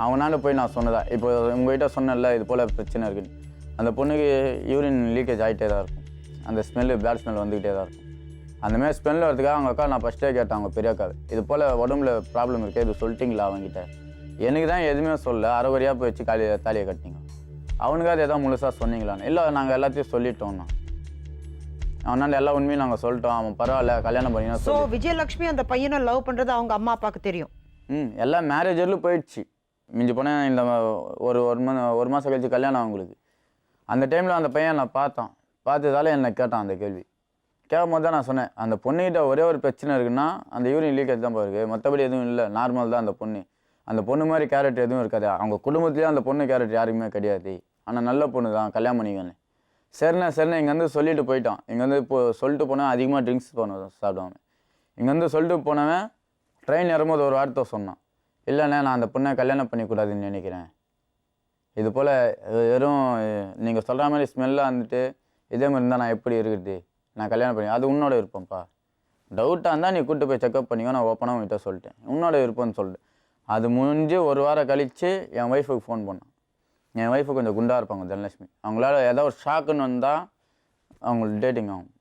அவனால போய் நான் சொன்னதா, இப்போ உங்கள்கிட்ட சொன்னேன்ல இது போல் பிரச்சனை இருக்குன்னு. அந்த பொண்ணுக்கு யூரின் லீக்கேஜ் ஆகிட்டே தான் இருக்கும், அந்த ஸ்மெல்லு பேட் ஸ்மெல் வந்துக்கிட்டே தான் இருக்கும். அந்தமாதிரி ஸ்மெல் வரதுக்காக அவங்க அக்கா நான் ஃபஸ்ட்டே கேட்டேன், அவங்க பெரிய அக்கா, இது போல் உடம்புல ப்ராப்ளம் இருக்குது, இது சொல்லிட்டிங்களா அவங்ககிட்ட? எனக்கு தான் எதுவுமே சொல்ல, அரைகுறையாக போய் வச்சு தாலியை கட்டிங்க. அவனுக்காவது எதாவது முழுசாக சொன்னீங்களான்னு? இல்லை, நாங்கள் எல்லாத்தையும் சொல்லிட்டோம்னா, அவனால் எல்லா உண்மையும் நாங்கள் சொல்லிட்டோம், அவன் பரவாயில்ல கல்யாணம் பண்ணினா. ஸோ விஜயலட்சுமி அந்த பையனை லவ் பண்ணுறது அவங்க அம்மா அப்பாவுக்கு தெரியும்? எல்லாம் மேரேஜர்லும் போயிடுச்சு. மிஞ்சி போனேன் இந்த ஒரு மாதம் கழிச்சு கல்யாணம் அவங்களுக்கு. அந்த டைமில் அந்த பையன் நான் பார்த்ததால என்னை கேட்டான் அந்த கேள்வி. கேட்கும் போது தான் நான் சொன்னேன், அந்த பொண்ணுக்கிட்ட ஒரே ஒரு பிரச்சனை இருக்குன்னா அந்த யூரின் லீக்கேஜ் தான் போயிருக்கு, மற்றபடி எதுவும் இல்லை, நார்மல் தான். அந்த பொண்ணு மாதிரி கேரக்டர் எதுவும் இருக்காது, அவங்க குடும்பத்துலேயே அந்த பொண்ணு கேரக்டர் யாருக்குமே கிடையாது, ஆனால் நல்ல பொண்ணு தான், கல்யாணம் பண்ணிக்கோன்னு. சரிண்ணே இங்கே வந்து சொல்லிட்டு போயிட்டான். இங்கே வந்து இப்போ சொல்லிட்டு போனேன், அதிகமாக ட்ரிங்க்ஸ் சாப்பிடுவாங்க. இங்கே வந்து சொல்லிட்டு போனவன் ட்ரெயின் ஏறும்போது ஒரு வார்த்தை சொன்னான், இல்லைண்ணே நான் அந்த பொண்ணை கல்யாணம் பண்ணிக்கூடாதுன்னு நினைக்கிறேன். இது போல் வெறும் நீங்கள் சொல்கிற மாதிரி ஸ்மெல்லாக வந்துட்டு இதே மாதிரி இருந்தால் நான் எப்படி இருக்குது, நான் கல்யாணம் பண்ணி அது உன்னோட விருப்பம்ப்பா. டவுட்டாக இருந்தால் நீ கூப்பிட்டு போய் செக்அப் பண்ணிக்கோ, நான் ஓப்பனாக உங்கள்கிட்ட சொல்லிட்டேன். உன்னோட விருப்பம்னு சொல்லிட்டு அது முடிஞ்சு ஒரு வாரம் கழித்து என் ஒய்ஃபுக்கு ஃபோன் பண்ணேன். என் ஒய்ஃபு கொஞ்சம் குண்டாக இருப்பாங்க தனலட்சுமி. அவங்களால ஏதாவது ஒரு ஷாக்குன்னு வந்தால் அவங்களுக்கு டேட்டிங் ஆகும்.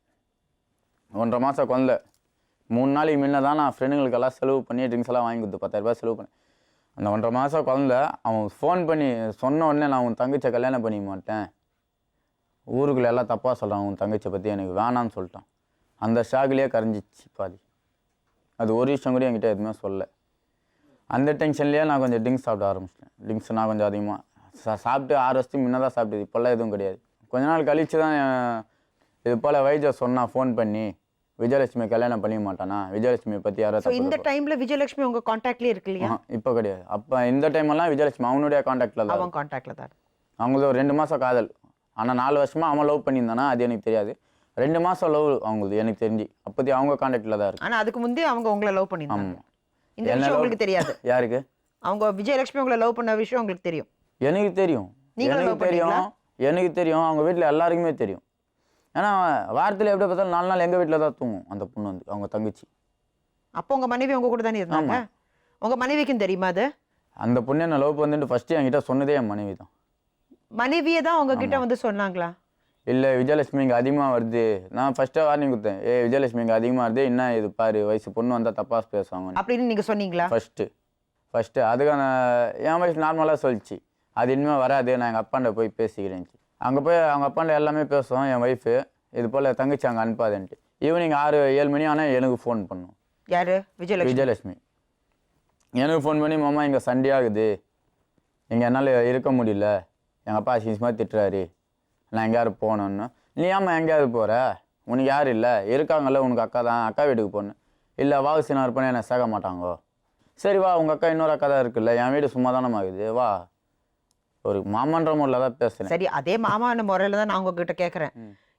1.5 மாதம் குழந்தை. 3 நாளைக்கு முன்ன தான் நான் ஃப்ரெண்டுங்களுக்கெல்லாம் செலவு பண்ணி ட்ரிங்க்ஸ் எல்லாம் வாங்கி கொடுத்து 10,000 ரூபாய் செலவு பண்ணேன். அந்த 1.5 மாதம் குழந்தை அவன் ஃபோன் பண்ணி சொன்ன உடனே நான் உன் தங்கச்சியை கல்யாணம் பண்ணிக்க மாட்டேன், ஊருக்குள்ள எல்லாம் தப்பாக சொல்கிறான் உன் தங்கச்சியை பற்றி, எனக்கு வேணான்னு சொல்லிட்டான். அந்த ஷாக்லேயே கரைஞ்சிச்சு பாதி. அது ஒரு விஷயம் கூட என்கிட்ட எதுவுமே சொல்ல. அந்த டென்ஷன்லேயே நான் கொஞ்சம் ட்ரிங்க்ஸ் சாப்பிட ஆரம்பிச்சிட்டேன். ட்ரிங்க்ஸ் நான் கொஞ்சம் அதிகமாக சாப்பிட்டு 6 வருஷத்துக்கு முன்னே தான் சாப்பிட்டது, இப்போல்லாம் எதுவும் கிடையாது. கொஞ்ச நாள் கழித்து தான் இது போல் வைஜ சொன்னான் ஃபோன் பண்ணி, விஜயலட்சுமி கல்யாணம் பண்ணிக்க மாட்டானா, விஜயலட்சுமியை பற்றி யாராவது. இந்த டைம்ல விஜயலட்சுமி உங்க கான்டாக்ட்லயே இருக்கு இல்லையா? இப்போ கிடையாது. அப்போ இந்த டைமெல்லாம் விஜயலட்சுமி அவனுடைய கான்டாக்டில் தான். அவன் கான்டாக்ட்ல தான். அவங்களுக்கு ஒரு 2 மாதம் காதல். ஆனால் 4 வருஷமாக அவன் லவ் பண்ணியிருந்தானா அது எனக்கு தெரியாது. 2 மாதம் லவ் அவங்களுக்கு எனக்கு தெரிஞ்சு அப்போதி அவங்க கான்டாக்டில் தான் இருக்கு. ஆனா அதுக்கு முந்தைய அவங்க உங்களை லவ் பண்ணியிருந்தாங்க. ஆமாம். இந்த விஷயம் உங்களுக்கு தெரியாது? யாருக்கு? அவங்க விஜயலட்சுமி உங்களை லவ் பண்ண விஷயம் உங்களுக்கு தெரியும்? எனக்கு தெரியும். எனக்கு தெரியும். அவங்க வீட்டில் எல்லாருக்குமே தெரியும். ஏன்னா வாரத்தில் எப்படி பார்த்தாலும் 4 நாள் எங்கள் வீட்டில் தான் தூங்கும் அந்த பொண்ணு வந்து, அவங்க தங்கச்சி. அப்போ உங்க மனைவி உங்க கூட தானே இருந்தாங்க? உங்க மனைவிக்கும் தெரியுமா அது? அந்த பொண்ணு என்ன லவ் பண்ணிட்டு ஃபஸ்ட்டு என்கிட்ட சொன்னதே என் மனைவி தான். மனைவியே தான் உங்ககிட்ட வந்து சொன்னாங்களா? இல்லை விஜயலட்சுமி இங்கே அதிகமாக வருது, நான் ஃபஸ்ட்டே வார்னிங் கொடுத்தேன், விஜயலட்சுமி இங்கே அதிகமாக வருது, என்ன இது பாரு வயசு பொண்ணு வந்தால் தப்பாக பேசுவாங்க அப்படின்னு நீங்கள் சொன்னீங்களா? ஃபஸ்ட்டு அதுக்கான என் வயசு நார்மலாக சொல்லிச்சு, அது இனிமேல் வராது, நான் எங்கள் அப்பாண்ட போய் பேசிக்கிறேன். அங்கே போய் அவங்க அப்பாண்ட எல்லாமே பேசுவோம் என் ஒய்ஃபு, இது போல் தங்கச்சி அங்கே அனுப்பாதுன்ட்டு. ஈவினிங் 6-7 மணி ஆனால் எனக்கு ஃபோன் பண்ணும். யார்? விஜயலட்சுமி எனக்கு ஃபோன் பண்ணி, மாமா இங்கே சண்டே ஆகுது, இங்கே என்னால் இருக்க முடியல, எங்கள் அப்பா அசிங்கமாக திட்டுறாரு, நான் எங்கேயாவது போகணுன்னு. நீ ஏம்மா எங்கேயாவது போகிற, உனக்கு யார் இல்லை இருக்காங்கல்ல, உனக்கு அக்கா தான், அக்கா வீட்டுக்கு போகணும். இல்லை வாவுசினா இருப்பேன்னு என்னை சேர்க்க மாட்டாங்கோ. சரி வா, உங்கள் அக்கா இன்னொரு அக்கா தான் இருக்குல்ல, என் வீடு சும்மா தானே ஆகுது, வா. ஒரு மாமன்ற முறையில் தான் பேசுகிறேன். சரி, அதே மாமான முறையில் தான் நான் உங்ககிட்ட கேட்குறேன்.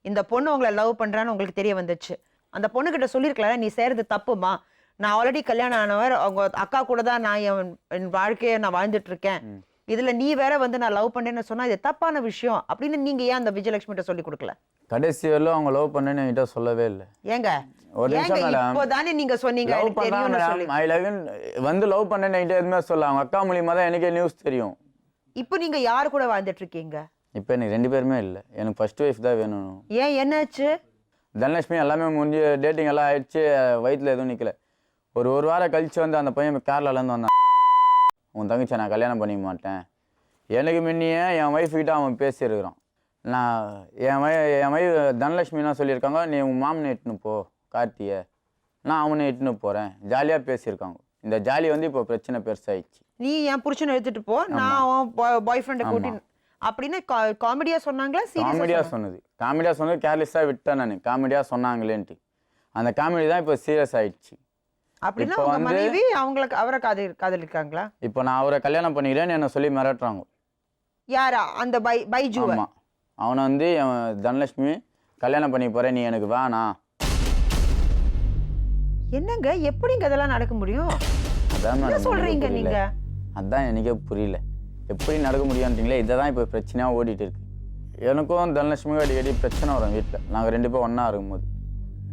இந்த பொண்ணு உங்களை லவ் பண்ணுறான்னு உங்களுக்கு தெரிய வந்துச்சு, அந்த பொண்ணுக்கிட்ட சொல்லியிருக்கலாம், நீ செய்கிறது தப்புமா, நான் ஆல்ரெடி கல்யாணம் ஆனவர், அவங்க அக்கா கூட தான் நான் என் வாழ்க்கையை நான் வாழ்ந்துட்டு இருக்கேன், இதுல நீ வேற வந்து நான் லவ் பண்ணேன்னு சொன்னா இது தப்பான விஷயம் அப்படின்னு நீங்க ஏன் அந்த விஜயலட்சுமி கிட்ட சொல்லி கொடுக்கல? கடைசி வரல அவங்க லவ் பண்ணேன்னு என்கிட்ட சொல்லவே இல்லை. ஏங்க ஒரு நிமிஷம் மேடம், இப்போதானே நீங்க சொன்னீங்க ஐ லவ் வந்து லவ் பண்ணேன்னு என்கிட்ட எதுவுமே சொல்ல, அவங்க அக்கா மூலியமா தான் எனக்கே நியூஸ் தெரியும். இப்போ நீங்க யார் கூட வாழ்ந்துட்டு இருக்கீங்க? இப்போ எனக்கு 2 பேருமே இல்லை, எனக்கு ஃபர்ஸ்ட் ஒய்ஃப் தான் வேணும். ஏன், என்னாச்சு? தனலட்சுமி எல்லாமே முடிஞ்சு டேட்டிங் எல்லாம் ஆயிடுச்சு, வயிற்றுல எதுவும் நிற்கல. ஒரு வாரம் கழிச்சு வந்து அந்த பையன் கேரளாலேருந்து வந்தான், உன் தங்கச்சியை நான் கல்யாணம் பண்ணிக்க மாட்டேன். எனக்கு முன்னையே என் ஒய்ஃப்கிட்ட அவன் பேசியிருக்கிறான். நான் என் ஒய்ஃப் தனலட்சுமினா சொல்லியிருக்காங்க, நீ உன் மாமனை இட்டுன்னு போ கார்த்தியை, நான் அவனை இட்டுன்னு போகிறேன், ஜாலியாக பேசியிருக்காங்க. இந்த ஜாலி வந்து இப்போ பிரச்சனை பெருசாகிடுச்சு. நீ என் புருஷனை எடுத்துட்டு போ, நான் பாய் ஃப்ரெண்டை கூட்டி அப்படின்னு காமெடியாக சொன்னாங்களா? காமெடியாக சொன்னது கேர்லெஸ்ஸாக விட்டேன் நான், காமெடியாக சொன்னாங்களேன்ட்டு. அந்த காமெடி தான் இப்போ சீரியஸ் ஆகிடுச்சு. அப்படின்னா உங்க மனைவி அவரை காதலிக்காங்களா? இப்போ நான் அவரை கல்யாணம் பண்ணிக்கிறேன்னு என்ன சொல்லி மிரட்டுறாங்க. யாரா? அந்த பைஜு? ஆமாம், அவனை வந்து தனலட்சுமி கல்யாணம் பண்ணி போகிறேன், நீ எனக்கு வேணாம். என்னங்க, எப்படிங்க இதெல்லாம் நடக்க முடியும்? அதான் சொல்றீங்க நீங்க? அதான் எனக்கே புரியல, எப்படி நடக்க முடியான்றீங்களே. இதை தான் இப்போ பிரச்சனையாக ஓடிட்டு இருக்கு. எனக்கும் தனலட்சுமிக்கும் அடிக்கடி பிரச்சனை வரும் வீட்டில். நாங்கள் 2 பேரும் ஒன்றா இருக்கும்போது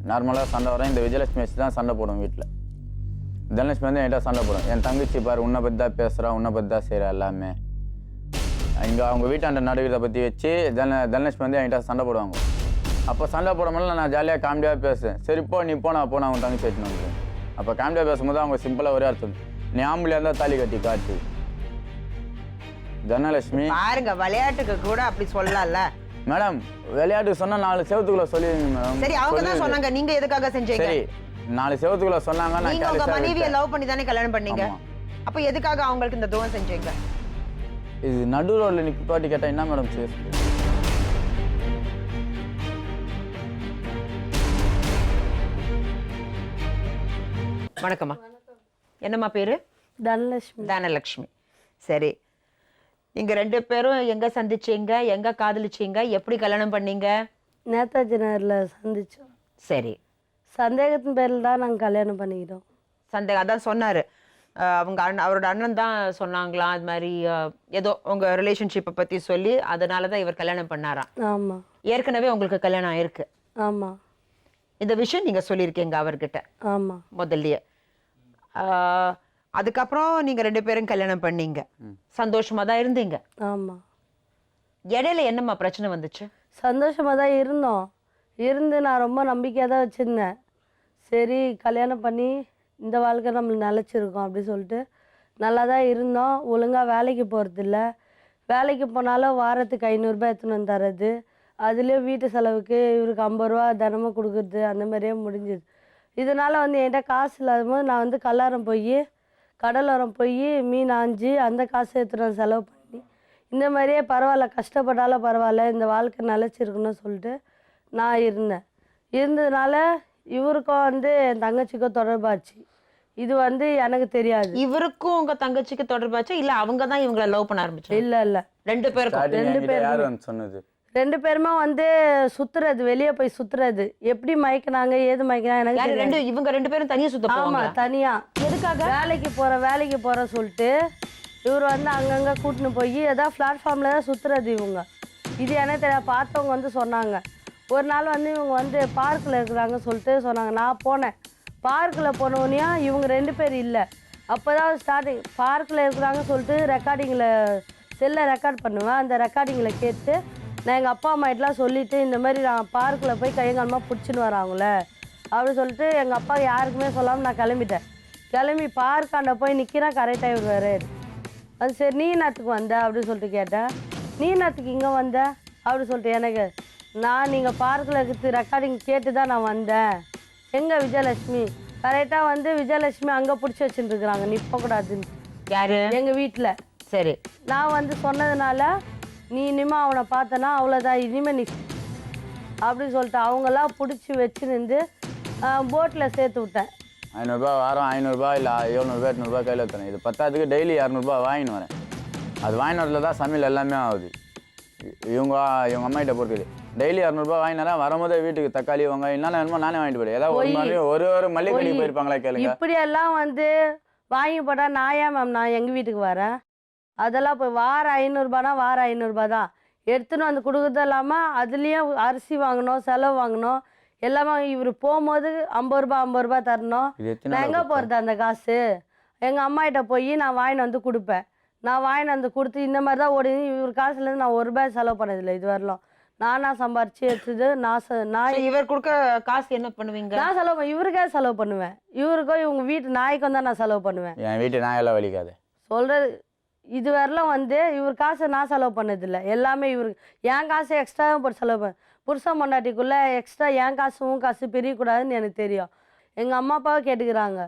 நார்மலாக சண்டை வரோம். இந்த விஜயலட்சுமி வச்சு தான் சண்டை போடும் வீட்டில். தனலட்சுமி வந்து என்கிட்ட சண்டை போடும், என் தங்கச்சி பாரு உன்னை பற்றி தான் பேசுகிறா, உன்னை பற்றி தான் செய்கிறா எல்லாமே. இங்கே அவங்க வீட்டாண்ட நடுவதை பற்றி வச்சு தனலட்சுமி வந்து என்கிட்ட சண்டை போடுவாங்க. அப்போ சண்டை போடும்போது நான் ஜாலியாக காமெடியாக பேசுவேன். சரி போ நீ போனா நான் அவங்க தங்கச்சி வச்சுன்னு வந்துடுவேன். அப்போ காமெடியாக பேசும்போது அவங்க சிம்பிளாக ஒரே அர்த்தம், நீ ஆம்பளையாக இருந்தால் தாலி கட்டி காட்டு. தனலட்சுமி பாருங்க, விளையாட்டுக்கு கூட அப்படி சொல்லல மேடம். விளையாட்டு சொன்னா 4 செவத்துக்குள்ள சொல்லிடுங்க மேடம். சரி, அவங்க தான் சொன்னாங்க, நீங்க எதுக்காக செஞ்சீங்க? சரி, 4 செவத்துக்குள்ள சொன்னாங்க. நீங்க உங்க மனைவியை லவ் பண்ணி தானே கல்யாணம் பண்ணீங்க, அப்ப எதுக்காக அவங்களுக்கு இந்த துரோகம் செஞ்சீங்க? இது நடு ரோட்ல நிப்பாட்டி கேட்டா என்ன மேடம் செய்ய? வணக்கம்மா, என்னம்மா பேரு? தனலட்சுமி. சரி, நீங்க 2 பேரும் எங்க சந்திச்சீங்க, எங்க காதலிச்சீங்க, எப்படி கல்யாணம் பண்ணீங்க? நேதாஜி நகர்ல சந்திச்சோம். சரி, சந்தேகத்தின் பேரில் தான் நாங்கள் கல்யாணம் பண்ணிக்கிட்டோம். சந்தேகம், அதான் சொன்னாரு அவங்க அவரோட அண்ணன் தான் சொன்னாங்களாம் அது மாதிரி ஏதோ உங்க ரிலேஷன்ஷிப்பை பத்தி சொல்லி அதனால தான் இவர் கல்யாணம் பண்ணாராம். ஆமா ஏற்கனவே உங்களுக்கு கல்யாணம் ஆயிருக்கு. ஆமா இந்த விஷயம் நீங்க சொல்லியிருக்கீங்க அவர்கிட்ட ஆமா முதல்லயே. அதுக்கப்புறம் நீங்க 2 பேரும் கல்யாணம் பண்ணீங்க, சந்தோஷமா தான் இருந்தீங்க. ஆமா இடையில என்னம்மா பிரச்சனை வந்துச்சு? சந்தோஷமாக தான் இருந்தோம். இருந்து நான் ரொம்ப நம்பிக்கையாக தான் வச்சுருந்தேன். சரி கல்யாணம் பண்ணி இந்த வாழ்க்கை நம்மளுக்கு நிலச்சிருக்கோம் அப்படி சொல்லிட்டு நல்லா தான் இருந்தோம். ஒழுங்காக வேலைக்கு போகிறதில்ல. வேலைக்கு போனாலும் வாரத்துக்கு 500 ரூபாய் எடுத்துன்னு வந்து தர்றது, அதுலேயே வீட்டு செலவுக்கு இவருக்கு 50 ரூபா தினமும் கொடுக்குறது, அந்த மாதிரியே முடிஞ்சுது. இதனால் வந்து என்கிட்ட காசு இல்லாத போது நான் வந்து கல்லாரம் போய் கடலோரம் போய் மீன் ஆஞ்சு அந்த காசு எடுத்துகிட்டு வந்து செலவு பண்ணி இந்த மாதிரியே பரவாயில்ல, கஷ்டப்பட்டாலும் பரவாயில்ல, இந்த வாழ்க்கை நிலச்சிருக்குன்னு சொல்லிட்டு நான் இருந்தேன். இருந்ததுனால இவருக்கும் வந்து என் தங்கச்சிக்கும் தொடர்பாச்சு. இது வந்து எனக்கு தெரியாது. இவருக்கும் உங்க தங்கச்சிக்கு தொடர்பாச்சா இல்ல அவங்க தான் இவங்களை லவ் பண்ண ஆரம்பிச்சாங்க? இல்லை இல்லை 2 பேருக்கும். யார் வந்து சொன்னது? 2 பேருமே வந்து சுத்துறது, வெளியே போய் சுத்துறது. எப்படி மயக்கினாங்க ஏது மயக்கினாங்க எனக்கு யாரு தெரியாது. இவங்க 2 பேரும் தனியா சுத்த ஆமா போவாங்க? தனியா. எதுக்காக? வேலைக்கு போற சொல்லிட்டு இவர் வந்து அங்கங்க கூட்டின்னு போய் ஏதாவது பிளாட்ஃபார்ம்ல தான் சுத்துறது இவங்க. இது எனக்கு தெரியாது. பார்த்தவங்க வந்து சொன்னாங்க. ஒரு நாள் வந்து இவங்க வந்து பார்க்கில் இருக்கிறாங்க சொல்லிட்டு சொன்னாங்க. நான் போனேன். பார்க்கில் போனோடனையும் இவங்க 2 பேர் இல்லை. அப்போ தான் ஸ்டார்டிங் பார்க்கில் இருக்கிறாங்க சொல்லிட்டு ரெக்கார்டிங்கில் செல்லை ரெக்கார்ட் பண்ணுவேன். அந்த ரெக்கார்டிங்கில் கேட்டு நான் எங்கள் அப்பா அம்மாட்டெலாம் சொல்லிவிட்டு இந்த மாதிரி நான் பார்க்கில் போய் கையங்காலமாக பிடிச்சின்னு வராங்களே அப்படி சொல்லிட்டு எங்கள் அப்பா யாருக்குமே சொல்லாமல் நான் கிளம்பிட்டேன். கிளம்பி பார்க்காண்ட போய் நிற்கிறேன். கரெக்டாக இவர் வேறு. அது சரி நீ என்னத்துக்கு வந்த அப்படின்னு சொல்லிட்டு கேட்டேன். நீ என்னத்துக்கு இங்கே வந்த அப்படி சொல்லிட்டு எனக்கு நான் நீங்கள் பார்க்கில் இருக்கிறது ரெக்கார்டிங் கேட்டு தான் நான் வந்தேன். எங்கே விஜயலட்சுமி கரெக்டாக வந்து விஜயலட்சுமி அங்கே பிடிச்சி வச்சுட்டுருக்குறாங்க நிற்பக்கூடாதுன்னு. யாரு? எங்கள் வீட்டில். சரி நான் வந்து சொன்னதுனால நீ இனிமே அவனை பார்த்தனா அவ்வளோதான், இனிமேல் நீ அப்படின்னு சொல்லிட்டு அவங்களாம் பிடிச்சி வச்சு நின்று போட்டில் சேர்த்து விட்டேன். 500 ரூபாய் வாரம் 500 ரூபாய் இல்லை 700 ரூபாய் 800 ரூபாய் கையில் தரேன். இது பத்தாதுக்கு டெய்லி 200 ரூபாய் வாங்கின்னு வரேன். அது வாங்கின்னு வரல தான் சமையல் எல்லாமே ஆகுது. இவங்க அம்மாகிட்ட பொறுக்குது. டெய்லி 200 ரூபாய் வாங்கினாரா வரும்போதே வீட்டுக்கு தக்காளி வெங்காயம் என்னென்ன வேணுமோ நானே வாங்கிட்டு போயிடுவேன். ஏதாவது ஒரு மல்லிகை கடைக்கு போயிருப்பாங்களா கேளுங்க. இப்படியெல்லாம் வந்து வாங்கி போட்டால் நான் ஏன் மேம் நான் எங்கள் வீட்டுக்கு வரேன்? அதெல்லாம் போய் வாரம் 500 ரூபானா வாரம் 500 ரூபாய் தான் எடுத்துன்னு வந்து கொடுக்குறது இல்லாமல் அதுலேயும் அரிசி வாங்கணும், செலவு வாங்கணும், எல்லாமே. இவர் போகும்போது 50 ரூபாய் தரணும். நான் எங்கே போகிறது அந்த காசு? எங்கள் அம்மாகிட்ட போய் நான் வாங்கிட்டு வந்து கொடுப்பேன். நான் வாங்கிட்டு வந்து கொடுத்து இந்த மாதிரி தான் ஓடி. இவர் காசுலேருந்து நான் 1 ரூபாய் செலவு பண்ணதில்லை இது வரலாம். நானா சம்பாரிச்சு எடுத்தது நான் இவர் கொடுக்க காசு என்ன பண்ணுவீங்க? நான் செலவு இவருக்கே செலவு பண்ணுவேன். இவருக்கும் இவங்க வீட்டு நாய்க்கும் தான் நான் செலவு பண்ணுவேன். என் வீட்டு நாயெல்லாம் வலிக்காது சொல்கிறது. இது வரலாம் வந்து இவர் காசை நான் செலவு பண்ணதில்லை. எல்லாமே இவருக்கு என் காசு எக்ஸ்ட்ராவும் போட்டு செலவு பண்ண. புருஷன் பொண்டாட்டிக்குள்ளே எக்ஸ்ட்ரா என் காசு உன் காசு பிரியக்கூடாதுன்னு எனக்கு தெரியும். எங்கள் அம்மா அப்பாவை கேட்டுக்கிறாங்க.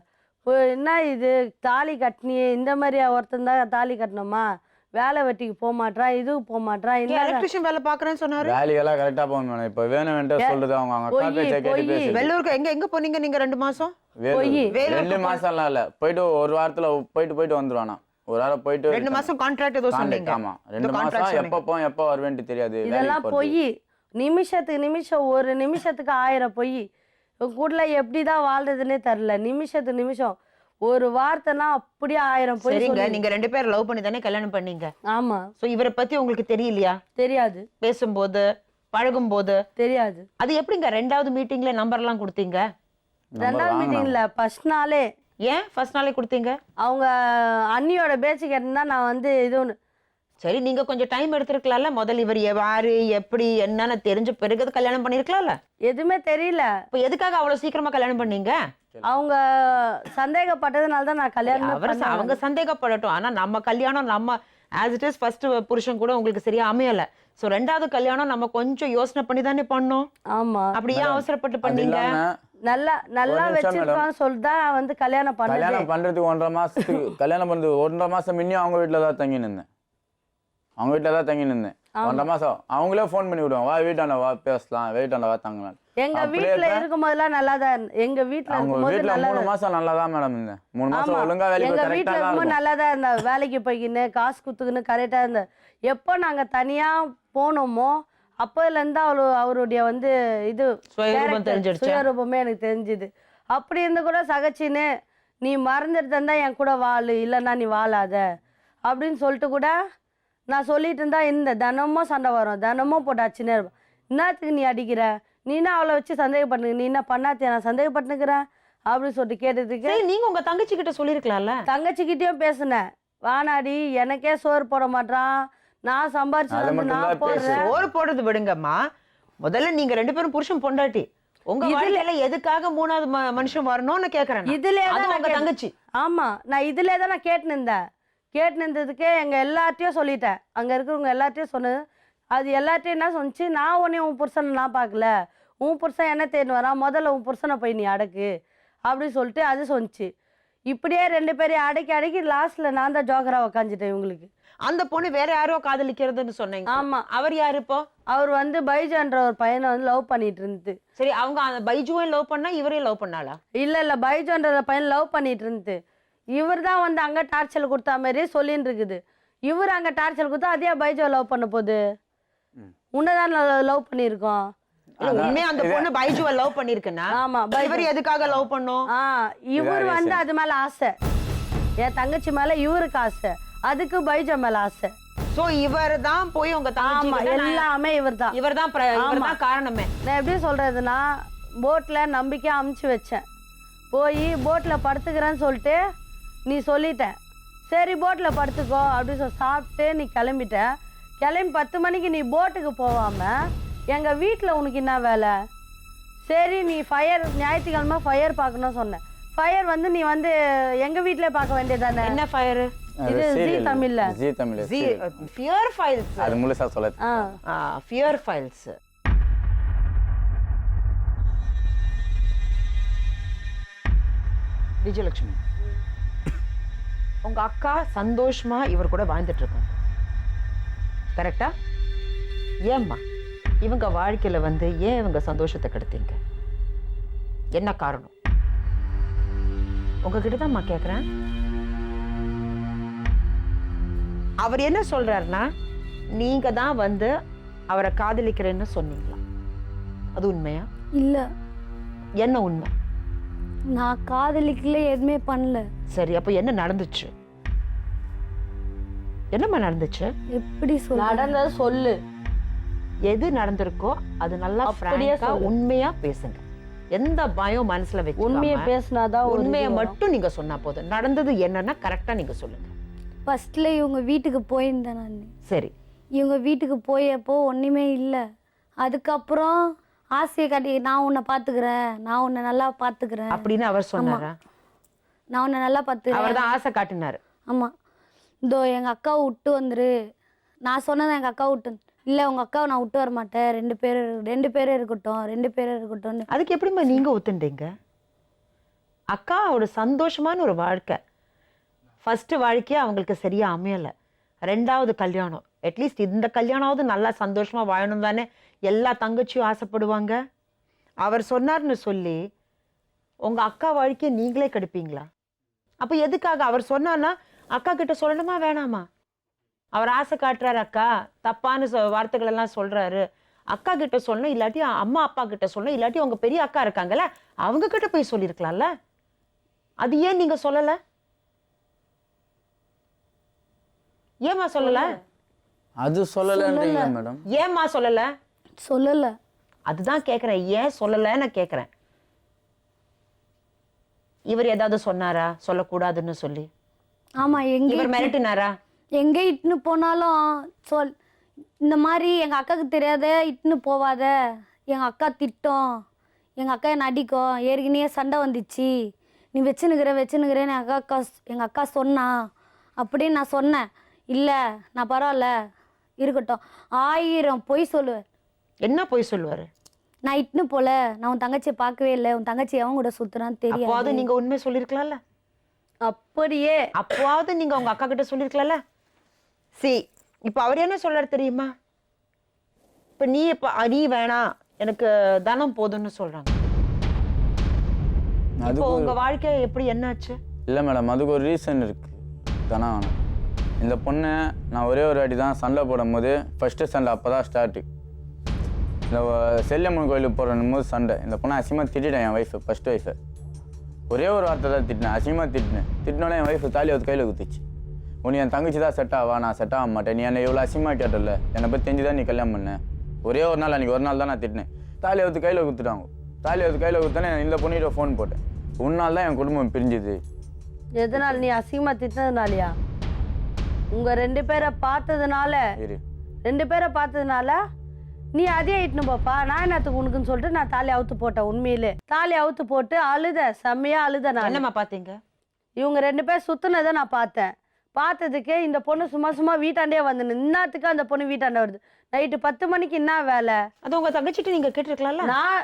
என்ன இது தாலி கட்டினியே இந்த மாதிரி ஒருத்தன் தான் தாலி கட்டணுமா? வேலை வெட்டிக்கு போக மாட்டான், இதுக்கு போக மாட்டான். எலக்ட்ரிஷியன் வேலை பார்க்குறேன்னு சொன்னாரு. வேலையெல்லாம் கரெக்டாக போகணும். இப்போ வேணும்ன்ட்டு சொல்லுது அவங்க அக்கா பேச்சை கேட்டு பேசி. வெள்ளூருக்கு எங்க போனீங்க நீங்க 2 மாசம்? 2 மாசம்லாம் இல்லை, போயிட்டு ஒரு வாரத்தில் போயிட்டு வந்துருவானா. ஒரு வாரம் போயிட்டு 2 மாசம் கான்ட்ராக்ட் ஏதோ சொன்னீங்க. ஆமா 2 மாசம் எப்போ வருவேன்ட்டு தெரியாது. இதெல்லாம் போய் நிமிஷத்துக்கு ஒரு நிமிஷத்துக்கு 1000 போய் கூடல எப்படி தான் வாழ்றதுன்னே தெரில. நிமிஷத்துக்கு நிமிஷம் ஒரு வார்த்தைனா அப்படியே 1000 போய். சரிங்க, நீங்க 2 பேரும் லவ் பண்ணி தானே கல்யாணம் பண்ணீங்க? ஆமா. சோ இவரை பத்தி உங்களுக்கு தெரியலையா? தெரியாது. பேசும்போது பழகும் போது தெரியாது. அது எப்படிங்க 2வது மீட்டிங்ல நம்பர் எல்லாம் கொடுத்தீங்க? 2வது மீட்டிங்ல ஃபர்ஸ்ட் நாளே. ஏன் ஃபர்ஸ்ட் நாளே கொடுத்தீங்க? அவங்க அண்ணியோட பேச்சு கேட்டுனா நான் வந்து இது ஒன்று. சரி நீங்க கொஞ்சம் டைம் எடுத்துருக்கலாம்ல. முதல்ல இவர் யாரு எப்படி என்னன்னு தெரிஞ்ச பிறகு கல்யாணம் பண்ணிருக்கலாம்ல. எதுவுமே தெரியல. இப்ப எதுக்காக அவ்வளவு சீக்கிரமா கல்யாணம் பண்ணீங்க? அவங்க சந்தேகப்பட்டதுனால தான் நான் கல்யாணம். அவங்க சந்தேகப்படட்டும். ஆனா நம்ம கல்யாணம் நம்ம ஆஸ் இட் இஸ் ஃபர்ஸ்ட் புருஷன் கூட உங்களுக்கு சரியா அமையல. சோ 2வது கல்யாணம் நம்ம கொஞ்சம் யோசனை பண்ணி தானே பண்ணோம். ஆமா. அப்படியே அவசரப்பட்டு பண்ணீங்க. நல்லா வச்சிருக்கான்னு சொல்லிட்டு தான் வந்து கல்யாணம் பண்றதுக்கு 1.5 மாசத்துக்கு கல்யாணம் பண்றது 1.5 மாசம் முன்னே அவங்க வீட்டுல தான் தங்கி நின்றேன். 1.5 மாசம் அவங்களே ஃபோன் பண்ணி விடுவாங்க. வா வீட்டாண்ட வா பேசலாம், வீட்டாண்ட வா தங்கலாம். எங்க வீட்டுல இருக்கும்போதெல்லாம் நல்லா தான். எங்க வீட்டுல இருக்கும்போது 3 மாசம் நல்லா தான் மேடம் இருந்தேன். 3 மாசம் ஒழுங்கா வேலைக்கு எங்க வீட்டுல இருக்கும்போது நல்லா தான் இருந்தா. வேலைக்கு போய்க்கின்னு காசு குத்துக்குன்னு கரெக்டா இருந்த. எப்போ நாங்க தனியா போனோமோ அப்போதுல இருந்து அவருடைய வந்து இது சுயரூபமே எனக்கு தெரிஞ்சுது. அப்படி இருந்து கூட சகச்சின்னு நீ மறந்துட்டு இருந்தா என் கூட வாழு, இல்லைன்னா நீ வாழாத அப்படின்னு சொல்லிட்டு கூட நான் சொல்லிட்டு இருந்தா தினமும் சண்டை வரும், தினமும் போட்டு அடிச்சுனே இருப்பேன். என்னத்துக்கு நீ அடிக்கிற, நீ என்ன அவளை வச்சு சந்தேகப்பட்டுக்க, நீ என்ன பண்ணாத்தியா நான் சந்தேகப்பட்டுக்கிறேன் அப்படின்னு சொல்லிட்டு கேட்டதுக்கு சரி, நீங்க உங்க தங்கச்சி கிட்ட சொல்லிருக்கலாம்ல. தங்கச்சிக்கிட்டயும் பேசுனேன். வானாடி எனக்கே சோறு போட மாட்டான், நான் சம்பாரிச்சு அதை வந்து மட்டும் நான் தான் போடுறேன். சோறு போடுறது விடுங்கம்மா, முதல்ல நீங்க 2 பேரும் புருஷன் பொண்டாட்டி, உங்க வாழ்க்கையில எதுக்காக 3வது மனுஷன் வரணும்னு கேக்குறேன். இதுலயே தான் உங்க நான் தங்கச்சி. ஆமா, நான் இதுலயே தான் நான் கேட்டுருந்ததுக்கே எங்க எல்லார்ட்டையும் சொல்லிட்டேன். அங்க இருக்கிறவங்க எல்லார்ட்டையும் சொன்னது, அது எல்லார்ட்டையும் என்ன சொன்னிச்சு, நான் உன்னையும் உன் புருஷனை நான் பார்க்கல, உன் புருஷன் என்ன தேடின்னு வரான், முதல்ல உன் புருஷனை போய் நீ அடக்கு அப்படின்னு சொல்லிட்டு அது சொன்னிச்சு. இப்படியே 2 பேரையும் அடக்கி லாஸ்ட்ல நான் தான் ஜோக்கரா உக்காந்துட்டேன் இவங்களுக்கு. அந்த பொண்ணு வேற யாரோ காதலிக்கிறதுன்னு சொன்னீங்க. ஆமா. அவர் யாரு இப்போ? அவர் வந்து பைஜுன்ற ஒரு பையனை வந்து லவ் பண்ணிட்டு இருந்து. சரி, அவங்க அந்த பைஜுவை லவ் பண்ணா இவரையும் லவ் பண்ணாளா? இல்ல பைஜுன்ற பையன் லவ் பண்ணிட்டு இருந்து. இவர் தான் வந்து அங்க டார்ச்சல் கொடுத்தா மாதிரி சொல்லின்னு இருக்குது. இவர் அங்க டார்ச்சல் கொடுத்தா அதே பைஜுவை லவ் பண்ண போகுது. உன்னதான் லவ் பண்ணியிருக்கோம். உண்மையா அந்த பொண்ணு பைஜுவை லவ் பண்ணிருக்குன்னா ஆமா, இவர் எதுக்காக லவ் பண்ணோம்? இவர் வந்து அது மேல ஆசை, என் தங்கச்சி மேல இவருக்கு ஆசை, அதுக்கு பைஜு மேல ஆசை. சோ இவர் தான் போய் உங்க ஆமா, தங்கச்சி எல்லாமே இவர் தான். இவர் தான் காரணமே. நான் எப்படி சொல்றதுன்னா, போட்ல நம்பிக்கை அமுச்சு வச்சேன், போய் போட்ல படுத்துக்கிறேன்னு சொல்லிட்டு நீ சொல்லிட்டேன். சரி போட்ல படுத்துக்கோ அப்படின்னு சொல்லி சாப்பிட்டு நீ கிளம்பி 10 மணிக்கு நீ போட்டுக்கு போகாம எங்க வீட்டுல உனக்கு என்ன வேலை? சரி நீ ஞாயிற்றுக்கிழமை ஃபயர் பார்க்கணும்னு சொன்னேன். ஃபயர் வந்து நீ வந்து எங்க வீட்லயே பார்க்க வேண்டியதானே. என்ன ஃபயர்? இது ஜீ தமிழ்ல. ஜீ தமிழ் ஃபியர் ஃபைல்ஸ். அது முழுசா சொல்ல. Fear files. விஜயலட்சுமி, உங்க அக்கா சந்தோஷமா இவர் கூட வாழ்ந்துட்டு இருக்காங்க, கரெக்டா? ஏம்மா இவங்க வாழ்க்கையில வந்து ஏன் இவங்க சந்தோஷத்தை கெடுத்தீங்க? என்ன காரணம்? உங்ககிட்ட தான்மா கேக்குறேன். அவர் என்ன சொல்றாருன்னா, நீங்க தான் வந்து அவரை காதலிக்கிறேன்னு சொன்னீங்களா? அது உண்மையா? இல்ல, என்ன உண்மை? நான் காதலிக்கல, எதுவுமே பண்ணல. சரி, அப்ப என்ன நடந்துச்சு? என்னம்மா நடந்துச்சு? எப்படி சொல்ல? நடந்தது சொல்லு. எது நடந்திருக்கோ அது நல்லா அப்படியே ஃப்ராங்கா சொல்லு. உண்மையா பேசுங்க. எந்த பயம் மனசுல உண்மையை வச்சு பேசினாதான் ஒரு உண்மையை இது வரும். மட்டும் நீங்க சொன்னா போதும். நடந்தது என்னன்னா கரெக்டா நீங்க சொல்லுங்க. ஃபர்ஸ்ட்ல இவங்க வீட்டுக்கு போயிருந்தேன் நான். சரி, இவங்க வீட்டுக்கு போயப்போ ஒன்றுமே இல்லை. அதுக்கப்புறம் ஆசையை காட்டி, நான் உன்னை பார்த்துக்கிறேன், நான் உன்னை நல்லா பார்த்துக்கிறேன் அப்படின்னு அவர் சொன்னாரா? நான் உன்னை நல்லா பார்த்துக்கிறேன். அவர் தான் ஆசை காட்டினாரு. ஆமாம், இதோ எங்கள் அக்காவை விட்டு வந்துரு. நான் சொன்னதை எங்கள் அக்காவை விட்டு, இல்லை உங்கள் அக்காவை நான் விட்டு வர மாட்டேன், 2 பேரும் இருக்கட்டும், 2 பேரும் இருக்கட்டும்னு. அதுக்கு எப்படிம்மா நீங்க ஒத்துண்டீங்க? அக்காவோட சந்தோஷமான ஒரு வாழ்க்கை, ஃபர்ஸ்ட் வாழ்க்கையே அவங்களுக்கு சரியா அமையலை, 2வது கல்யாணம், அட்லீஸ்ட் இந்த கல்யாணமாவது நல்லா சந்தோஷமா வாழணும் தானே எல்லா தங்கச்சியும் ஆசைப்படுவாங்க. அவர் சொன்னார்னு சொல்லி உங்க அக்கா வாழ்க்கையை நீங்களே கெடுப்பீங்களா? அப்ப எதுக்காக அவர் சொன்னார்னா அக்கா கிட்ட சொல்லணுமா வேணாமா? அவர் ஆசை காட்டுறாரு, அக்கா தப்பான வார்த்தைகள் எல்லாம் சொல்றாரு, அக்கா கிட்ட சொல்லணும், இல்லாட்டி அம்மா அப்பா கிட்ட சொல்லணும், இல்லாட்டி உங்க பெரிய அக்கா இருக்காங்கல்ல அவங்க கிட்ட போய் சொல்லியிருக்கலாம்ல. அது ஏன் நீங்க சொல்லல? ஏமா சொல்லல? அது சொல்லலன்றீங்க மேடம். ஏமா சொல்லல? சொல்லலை. அதுதான் கேக்குறேன், ஏன் சொல்லலன்னு கேக்குறேன். இவர் ஏதாவது சொன்னாரா சொல்லக்கூடாதுன்னு சொல்லி? ஆமாம், இவர் மிரட்டினாரா? எங்கே இட்டுன்னு போனாலும் இந்த மாதிரி எங்கள் அக்காவுக்கு தெரியாத இட்டுன்னு போவாத, எங்கள் அக்கா திட்டம், எங்கள் அக்கா என்னை அடிக்கும், ஏற்கனவே சண்டை வந்துச்சு, நீ வச்சுன்னுக்கிறேன்னு எங்கள் அக்கா சொன்னா அப்படின்னு நான் சொன்னேன். இல்லை நான் பரவாயில்ல இருக்கட்டும், 1000 பொய் சொல்லுவேன். என்ன பொய் சொல்லுவாரு? நான் இட்டுன்னு போல, நான் உன் தங்கச்சியை பார்க்கவே இல்லை, உன் தங்கச்சி எவன் கூட சுத்துறான்னு தெரியாது. அப்போவாவது நீங்க உண்மை சொல்லிருக்கலாம்ல. அப்படியே அப்போவாவது நீங்க உங்க அக்கா கிட்ட சொல்லிருக்கலாம்ல. இப்ப அவர் என்ன சொல்றாரு தெரியுமா? இப்ப நீ வேணாம், எனக்கு தனம் போதும்னு சொல்றாங்க. இப்போ உங்க வாழ்க்கை எப்படி என்னாச்சு? இல்லை மேடம், அதுக்கு ஒரு ரீசன் இருக்கு. தானே இந்த பொண்ணை நான் ஒரே ஒரு வாட்டி தான் சண்டை போடும்போது, ஃபஸ்ட்டு சண்டை அப்போ தான் ஸ்டார்ட்டு. இந்த செல்லியம்மன் கோயிலுக்கு போகிற போது சண்டை, இந்த பொண்ணை அசியமாக திட்டிட்டேன், என் ஒய்ஃபு, ஃபஸ்ட் ஒய்ஃபு. ஒரே ஒரு வார்த்தை தான் திட்டினேன், அசிங்கமாக திட்டினோன்னே என் ஒய்ஃப் தாலி வந்து கையில் குத்துச்சு. உன்னை என் தங்கச்சி தான் செட் ஆவா, நான் செட் ஆக மாட்டேன், நீ என்னை எவ்வளோ அசிங்கமாக கேட்டல, என்னை பற்றி தெரிஞ்சு தான் நீ கல்யாணம் பண்ண. ஒரே ஒரு நாள் அன்றைக்கி ஒரு நாள் தான் நான் திட்டினேன். தாலி வந்து கையில் குத்துட்டாங்க. தாலி வந்து கையில் குத்தானே இந்த பொண்ணிட்ட ஃபோன் போட்டேன். உன்னால் தான் என் குடும்பம் பிரிஞ்சுது. எதனால்? நீ அசிங்கமாக திட்டினதுனாலயா? உங்கள் 2 பேரை பார்த்ததுனால, இரு 2 பேரை பார்த்ததுனால நீ அதே இட்டுன்னு போப்பா, நான் என்னத்துக்கு உனக்குன்னு சொல்லிட்டு நான் தாலி அவுத்து போட்டேன். உண்மையிலே தாலி அவுத்து போட்டு அழுத, செம்மையா அழுத. நான் என்னம்மா பாத்தீங்க? இவங்க 2 பேர் சுத்தினதை நான் பார்த்தேன். பார்த்ததுக்கு இந்த பொண்ணு சும்மா வீட்டாண்டே வந்து இன்னத்துக்கு அந்த பொண்ணு வீட்டாண்ட வருது. நைட்டு 10 மணிக்கு என்ன வேலை? அது உங்க தங்கச்சிட்டு நீங்க கேட்டிருக்கலாம்ல. நான்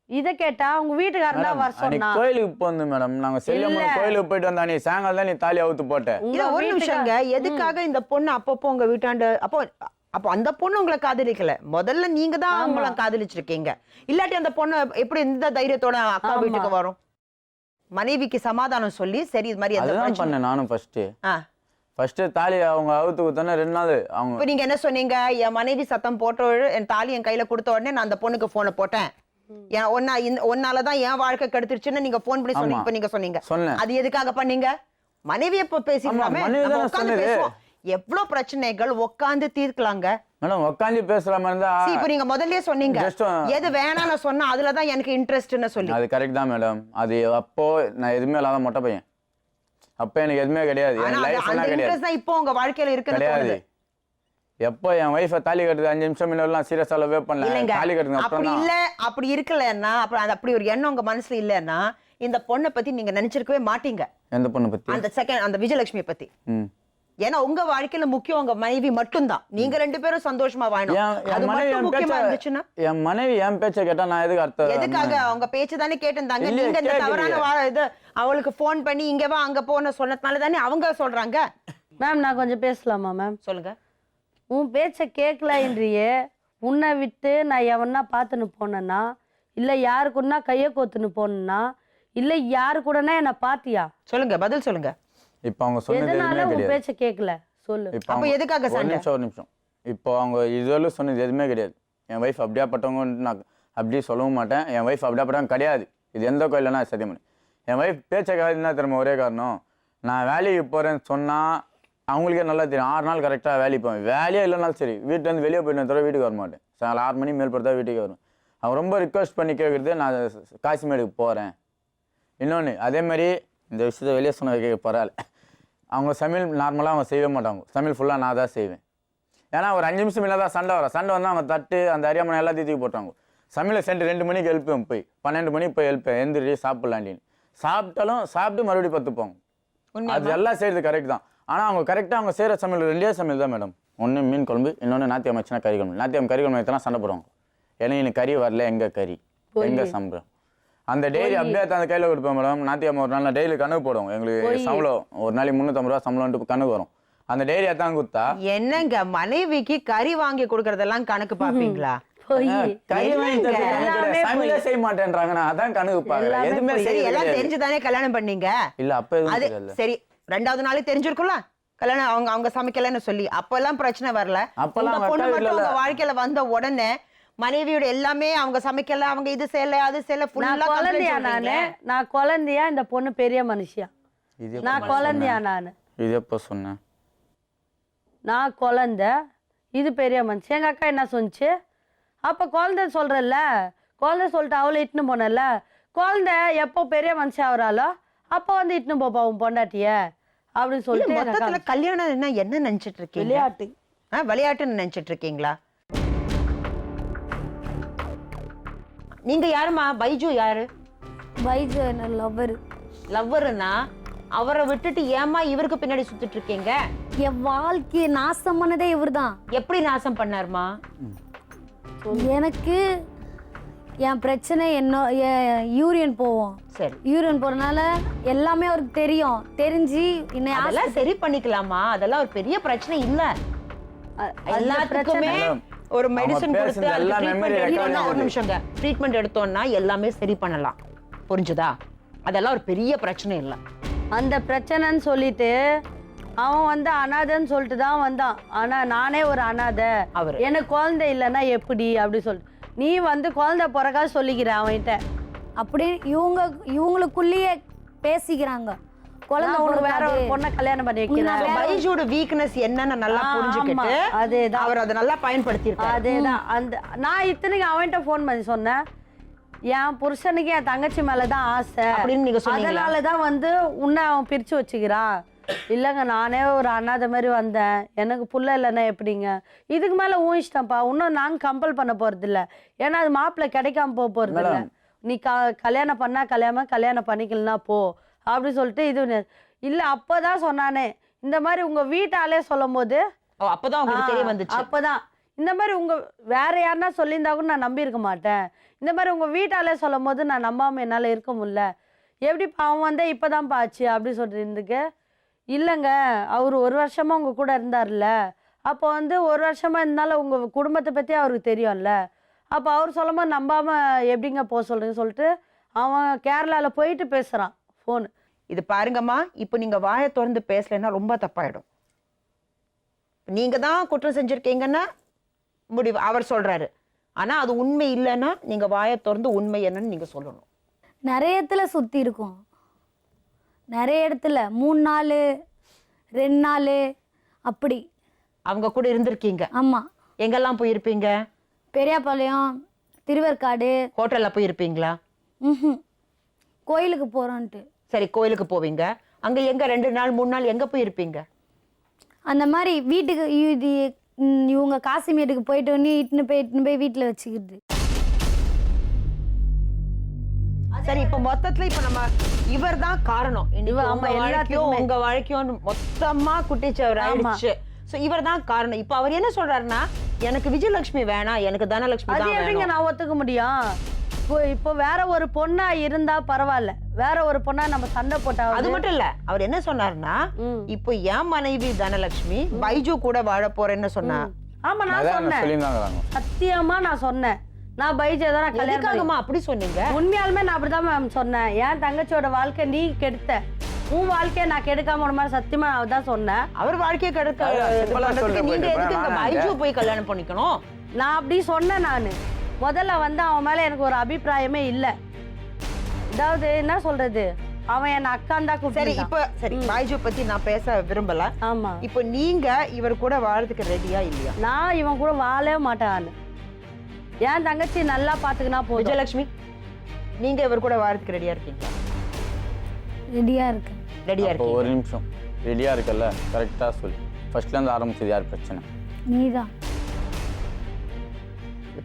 இதை கேட்டா உங்க வீட்டுக்காரன் தான் வர சொன்னா. கோயிலுக்கு போந்து மேடம், நாங்கள் செல்லியம்மன் கோயிலுக்கு போயிட்டு வந்தா நீ சாயங்காலம் தான் நீ தாலி அவுத்து போட்ட. இல்ல ஒரு நிமிஷங்க, எதுக்காக இந்த பொண்ணு அப்பப்போ உங்க வீட்டாண்ட அப்போ அந்த பொண்ணு உங்களை காதலிக்கல, முதல்ல நீங்க தான் உங்களை காதலிச்சிருக்கீங்க. இல்லாட்டி அந்த பொண்ணு எப்படி இந்த தைரியத்தோட அக்கா வீட்டுக்கு வரும்? மனைவிக்கு சமாதானம் சொல்லி சரி இது மாதிரி அதுதான் பண்ணேன் நானும். ஃபர்ஸ்ட் தாலி அவங்க அவுத்து குத்தானே 2 நாள் அவங்க. இப்போ நீங்க என்ன சொன்னீங்க? என் மனைவி சத்தம் போட்ட என் தாலி என் கையில கொடுத்த உடனே நான் அந்த பொண்ணுக்கு போனை போட்டேன், ஒன்னாலதான் என் வாழ்க்கை கெடுத்துருச்சுன்னு நீங்க போன் பண்ணி சொன்னீங்க. இப்ப நீங்க சொன்னீங்க, அது எதுக்காக பண்ணீங்க? மனைவிய இப்ப பேசிக்கலாமே, எவ்வளவு பிரச்சனைகள் உட்காந்து தீர்க்கலாங்க மேடம். உட்காந்து பேசுற மாதிரி இருந்தா இப்ப நீங்க முதல்லயே சொன்னீங்க எது வேணாம்னு சொன்னா அதுலதான் எனக்கு இன்ட்ரெஸ்ட்னு சொல்லி. அது கரெக்ட் தான் மேடம். அது அப்போ நான் எதுவுமே இல்லாத மொட்டை பையன், அப்ப எனக்கு எதுவுமே கிடையாது. இப்போ உங்க வாழ்க்கையில கிடையாது. எப்போ என் ஒய்ஃபை தாலி கட்டுறது 5 நிமிஷம் முன்னாடி சீரியஸா லவ் பண்ணல. தாலி கட்டுங்க அப்படி இல்ல, அப்படி இருக்கலன்னா அப்படி ஒரு எண்ணம் உங்க மனசுல இல்லன்னா இந்த பொண்ணை பத்தி நீங்க நினைச்சிருக்கவே மாட்டீங்க. எந்த பொண்ணை பத்தி? அந்த செகண்ட் அந்த விஜயலட்சுமி பத்தி. ஏன்னா உங்க வாழ்க்கையில முக்கியம் உங்க மனைவி மட்டும்தான். நீங்க 2 பேரும் சந்தோஷமா வாழணும். அது மட்டும் முக்கியமா இருந்துச்சுன்னா என் மனைவி என் பேச்சை கேட்டா நான் எதுக்கு அர்த்தம்? எதுக்காக? அவங்க பேச்சு தானே கேட்டிருந்தாங்க. நீங்க இந்த தவறான இது அவளுக்கு போன் பண்ணி இங்க வா அங்க போன சொன்னதுனால தானே அவங்க சொல்றாங்க. மேம் நான் கொஞ்சம் பேசலாமா மேம்? சொல்லுங்க. உன் பேச்சை கேட்கலன்றியே, உன்னை விட்டு நான் எவனா பார்த்துன்னு போனேன்னா, இல்லை யாருக்குன்னா கையை கோத்துன்னு போனேன்னா, இல்லை யாரு கூடனா என்ன பாத்தியா? சொல்லுங்க, பதில் சொல்லுங்க. இப்போ அவங்க சொன்னது எதனால உன் பேச்சை கேட்கல சொல்லு. அப்ப எதுக்காக சண்டை? ஒரு நிமிஷம். இப்போ அவங்க இதுவரை சொன்னது எதுவுமே கிடையாது. என் ஒய்ஃப் அப்படியாப்பட்டவங்க நான் அப்படி சொல்லவும் மாட்டேன். என் ஒய்ஃப் அப்படியாப்பட்டவங்க கிடையாது. இது எந்த கோயிலனா சத்தியம் பண்ணி. என் ஒய்ஃப் பேச்சை என்ன திரும்ப ஒரே காரணம், நான் வேலைக்கு போறேன்னு சொன்னா அவங்களுக்கே நல்லா தெரியும். 6 நாள் கரெக்டாக வேலைக்கு போவேன். வேலையே இல்லைனாலும் சரி வீட்டிலேருந்து வெளியே போயிட்டு தவிர வீட்டுக்கு வர மாட்டேன். சாயங்காலம் 6 மணி மேல் படுத்தா வீட்டுக்கு வரும். அவன் ரொம்ப ரிக்வஸ்ட் பண்ணி கேட்குறது நான் காசிமேடுக்கு போகிறேன். இன்னொன்று அதேமாதிரி இந்த விஷயத்த வெளியே சொன்ன கேட்க பரவாயில்ல. அவங்க சமையல் நார்மலாக அவங்க செய்யவே மாட்டாங்க. சமையல் ஃபுல்லாக நான் தான் செய்வேன். ஏன்னா ஒரு 5 நிமிஷம் இல்லை தான் சண்டை வரும். சண்டை வந்தால் அவங்க தட்டு அந்த அரியாமனை எல்லாத்தையும் தூக்கி போட்டாங்க. சமையலை சென்று 2 மணிக்கு எழுப்பேன், போய் 12 மணிக்கு போய் எழுப்பேன், எந்திரி சாப்பிட்லாண்டின்னு. சாப்பிட்டாலும் சாப்பிட்டு மறுபடியும் பத்துப்போங்க. அது எல்லாம் செய்கிறது கரெக்ட் தான். ஆனால் அவங்க கரெக்டாக அவங்க செய்கிற சமையல் 2 சமையல் தான் மேடம். ஒன்று மீன் குழம்பு, இன்னொன்று நாத்தியம் வச்சுனா கறி குழம்பு. நாத்தியம் கறி குழம்பு வைத்தனா சண்டை போடுவாங்க. ஏன்னா எனக்கு கறி வரல, எங்கே கறி எங்கே சம்பளம். அந்த டெய்லி அப்படியே அந்த கையில் கொடுப்பேன் மேடம். நாத்தியம் ஒரு நாள் டெய்லி கணக்கு போடுவோம். எங்களுக்கு சம்பளம் ஒரு நாளைக்கு 350 ரூபா சம்பளம்ட்டு கணக்கு வரும். அந்த டெய்லி அதான் கொடுத்தா என்னங்க மனைவிக்கு கறி வாங்கி கொடுக்கறதெல்லாம் கணக்கு பாப்பீங்களா? செய்ய மாட்டேன்றாங்க. அதான் கணக்கு பாக்குறேன். எதுவுமே சரி, எல்லாம் தெரிஞ்சுதானே கல்யாணம் பண்ணீங்க? இல்ல அப்ப அது சரி, 2வது நாளே தெரிஞ்சிருக்கும்ல கல்யாணம் அவங்க சமைக்கலன்னு சொல்லி. அப்பெல்லாம் பிரச்சனை வரல. அப்பெல்லாம் பொண்ணு மட்டும் உங்க வாழ்க்கையில வந்த உடனே மனைவியோட எல்லாமே அவங்க சமைக்கல, அவங்க இது செய்யல அது செய்யல. நான் குழந்தையா இந்த பொண்ணு பெரிய மனுஷியா? நான் குழந்தையா? இது எப்ப சொன்னேன்? நான் குழந்தை, இது பெரிய மனுஷன். எங்க அக்கா என்ன சொன்னிச்சு? அப்ப குழந்தை சொல்றல்ல, குழந்தை சொல்லிட்டு அவளை இட்டுன்னு போனல. குழந்தை எப்போ பெரிய மனுஷன் ஆகுறாளோ அப்போ வந்து இட்டுன்னு போப்பா உன் பொண்டாட்டிய அப்படின்னு சொல்லிட்டு. கல்யாணம் என்ன நினைச்சிட்டு இருக்கீங்க? விளையாட்டு. விளையாட்டுன்னு நினைச்சிட்டு இருக்கீங்களா? நீங்க யாருமா? பைஜு யாரு? பைஜு என்ன லவ்வர். லவ்வருன்னா அவரை விட்டுட்டு ஏமா இவருக்கு பின்னாடி சுத்திட்டு இருக்கீங்க? என் வாழ்க்கையை நாசம் பண்ணதே இவர்தான். எப்படி நாசம் பண்ணாருமா? எனக்கு என் பிரச்சனை யூரியன் போவோம். சரி, யூரியன் போறதுனால எல்லாமே அவருக்கு தெரியும். தெரிஞ்சு அதெல்லாம் சரி பண்ணிக்கலாமா? அதெல்லாம் ஒரு பெரிய பிரச்சனை இல்ல. எல்லாத்துக்குமே ஒரு மெடிசன் கொடுத்து ஒரு நிமிஷம் ட்ரீட்மெண்ட் எடுத்தோம்னா எல்லாமே சரி பண்ணலாம். புரிஞ்சுதா? அதெல்லாம் ஒரு பெரிய பிரச்சனை இல்ல. அந்த பிரச்சனைன்னு சொல்லிட்டு அவன் வந்து அனாதைன்னு சொல்லிட்டு தான் வந்தான். ஆனா நானே ஒரு அனாதை, எனக்கு குழந்தை இல்லைன்னா எப்படி அப்படி சொல்லிட்டு நீ வந்து குழந்தை பிறக்கா சொல்லிக்கிற அவன்கிட்ட. அப்படி இவங்களுக்குள்ளேயே பேசிக்கிறாங்க. குழந்தை நான் உனக்கு வேற ஒரு பிறக்காது. பொண்ணை கல்யாணம் பண்ணி வைக்கிறேன். பைஜோட வீக்னஸ் என்னன்னு நல்லா புரிஞ்சுக்கிட்டு அதேதான். அவர் அதை நல்லா பயன்படுத்தியிருக்காரு. அதேதான். நான் இத்தனைக்கு அவன்கிட்ட ஃபோன் பண்ணி சொன்னேன், என் புருஷனுக்கு என் தங்கச்சி மேலதான் ஆசை அப்படின்னு நீங்க சொன்னீங்களா? அதனாலதான் வந்து உன்னை அவன் பிரிச்சு வச்சுக்கிறான். இல்லைங்க, நானே ஒரு அண்ணாத மாதிரி வந்தேன், எனக்கு புள்ள இல்லைன்னா எப்படிங்க, இதுக்கு மேல ஊழிச்சிட்டேன்ப்பா, இன்னும் நாங்க கம்பல் பண்ண போறது இல்ல, ஏன்னா அது மாப்பிள்ளை கிடைக்காம போறது இல்ல, நீ கல்யாணம் பண்ணா கல்யாணம் பண்ணிக்கலனா போ அப்படி சொல்லிட்டு இது இல்ல. அப்பதான் சொன்னானே, இந்த மாதிரி உங்க வீட்டாலே சொல்லும் போது அப்பதான் உங்களுக்கு தெரிய வந்துச்சு. அப்பதான் இந்த மாதிரி உங்க வேற யாருன்னா சொல்லியிருந்தா கூட நான் நம்பி இருக்க மாட்டேன். இந்த மாதிரி உங்க வீட்டாலே சொல்லும் போது நான் நம்பாம என்னால இருக்க முடியல. எப்படி அவன் வந்து இப்பதான் பாச்சு அப்படி சொல்லிட்டு இருந்துக்கு. இல்லைங்க, அவர் 1 வருஷமா உங்க கூட இருந்தார்ல, அப்போ வந்து 1 வருஷமா இருந்தாலும் உங்க குடும்பத்தை பத்தி அவருக்கு தெரியும்ல, அப்போ அவர் சொல்லும் போது நம்பாம எப்படிங்க போக சொல்றீங்கன்னு சொல்லிட்டு அவன் கேரளால போயிட்டு பேசுறான் ஃபோனு. இது பாருங்கம்மா, இப்போ நீங்க வாயை திறந்து பேசலைன்னா ரொம்ப தப்பாயிடும். நீங்க தான் குற்றம் செஞ்சிருக்கீங்கன்னா முடிவு அவர் சொல்றாரு. ஆனா அது உண்மை இல்லைன்னா நீங்க வாயை திறந்து உண்மை என்னன்னு நீங்க சொல்லணும். நிறைய இடத்துல சுற்றி இருக்கோம், நிறைய இடத்துல 3 நாள் 2 நாள் அப்படி. அவங்க கூட இருந்திருக்கீங்க? ஆமாம். எங்கெல்லாம் போயிருப்பீங்க? பெரியாப்பாளையம், திருவேற்காடு. ஹோட்டல்ல போயிருப்பீங்களா? கோயிலுக்கு போகிறோன்ட்டு. சரி, கோயிலுக்கு போவீங்க. அங்க எங்க 2 நாள் 3 நாள் எங்க போயிருப்பீங்க? அந்த மாதிரி வீட்டுக்கு இது இவங்க காசிமேட்டுக்கு போயிட்டு வந்து இட்டுன்னு போய் வீட்டில் வச்சுக்கிறது. சரி, இப்ப மொத்தத்துல இப்ப நம்ம இவர் தான் காரணம். உங்க வாழ்க்கையும் மொத்தமா குட்டிச்சவர் ஆயிடுச்சு. சோ இவர் தான் காரணம். இப்ப அவர் என்ன சொல்றாருன்னா, எனக்கு விஜயலட்சுமி வேணாம், எனக்கு தனலட்சுமி அது தான் எப்படிங்க வேணும். நான் ஒத்துக்க முடியும்? இப்போ வேற ஒரு பொண்ணா இருந்தா பரவாயில்ல, வேற ஒரு பொண்ணா நம்ம சண்டை போட்டா அது மட்டும் இல்ல, அவர் என்ன சொன்னாருன்னா, இப்போ என் மனைவி தனலட்சுமி பைஜு கூட வாழ போறேன்னு சொன்னா. ஆமா, நான் சொன்னேன், சத்தியமா நான் சொன்னேன், நான் பைஜு தான் கல்யாணம். எதுக்காகமா அப்படி சொன்னீங்க? உண்மையாலுமே நான் அப்படிதான் மேம் சொன்னேன். என் தங்கச்சியோட வாழ்க்கை நீ கெடுத்த, உன் வாழ்க்கையை நான் கெடுக்காம ஒரு மாதிரி சத்தியமா நான் தான் சொன்னேன். அவர் வாழ்க்கையை கெடுக்க நீங்க எதுக்கு பைஜு போய் கல்யாணம் பண்ணிக்கணும்? நான் அப்படி சொன்னேன். நான் முதல்ல வந்து அவன் மேல எனக்கு ஒரு அபிப்பிராயமே இல்லை. அதாவது என்ன சொல்றது, அவன் என் அக்கான் தான் சரி. கூப்பிட்டு. இப்ப சரி, பைஜு பத்தி நான் பேச விரும்பல. ஆமா, இப்போ நீங்க இவர் கூட வாழறதுக்கு ரெடியா இல்லையா? நான் இவன் கூட வாழவே மாட்டேன். என் தங்கச்சி நல்லா பாத்துக்கினா போதும். விஜயலட்சுமி, நீங்க இவர் கூட வாழறதுக்கு ரெடியா இருக்கீங்களா? ரெடியாக இருக்கு. ரெடியா அப்போ இருக்கீங்க? ஒரு நிமிஷம், ரெடியா இருக்கல்ல, கரெக்டா சொல்லு. ஃபர்ஸ்ட்ல இருந்து ஆரம்பிச்சது யார் பிரச்சனை? நீதான்.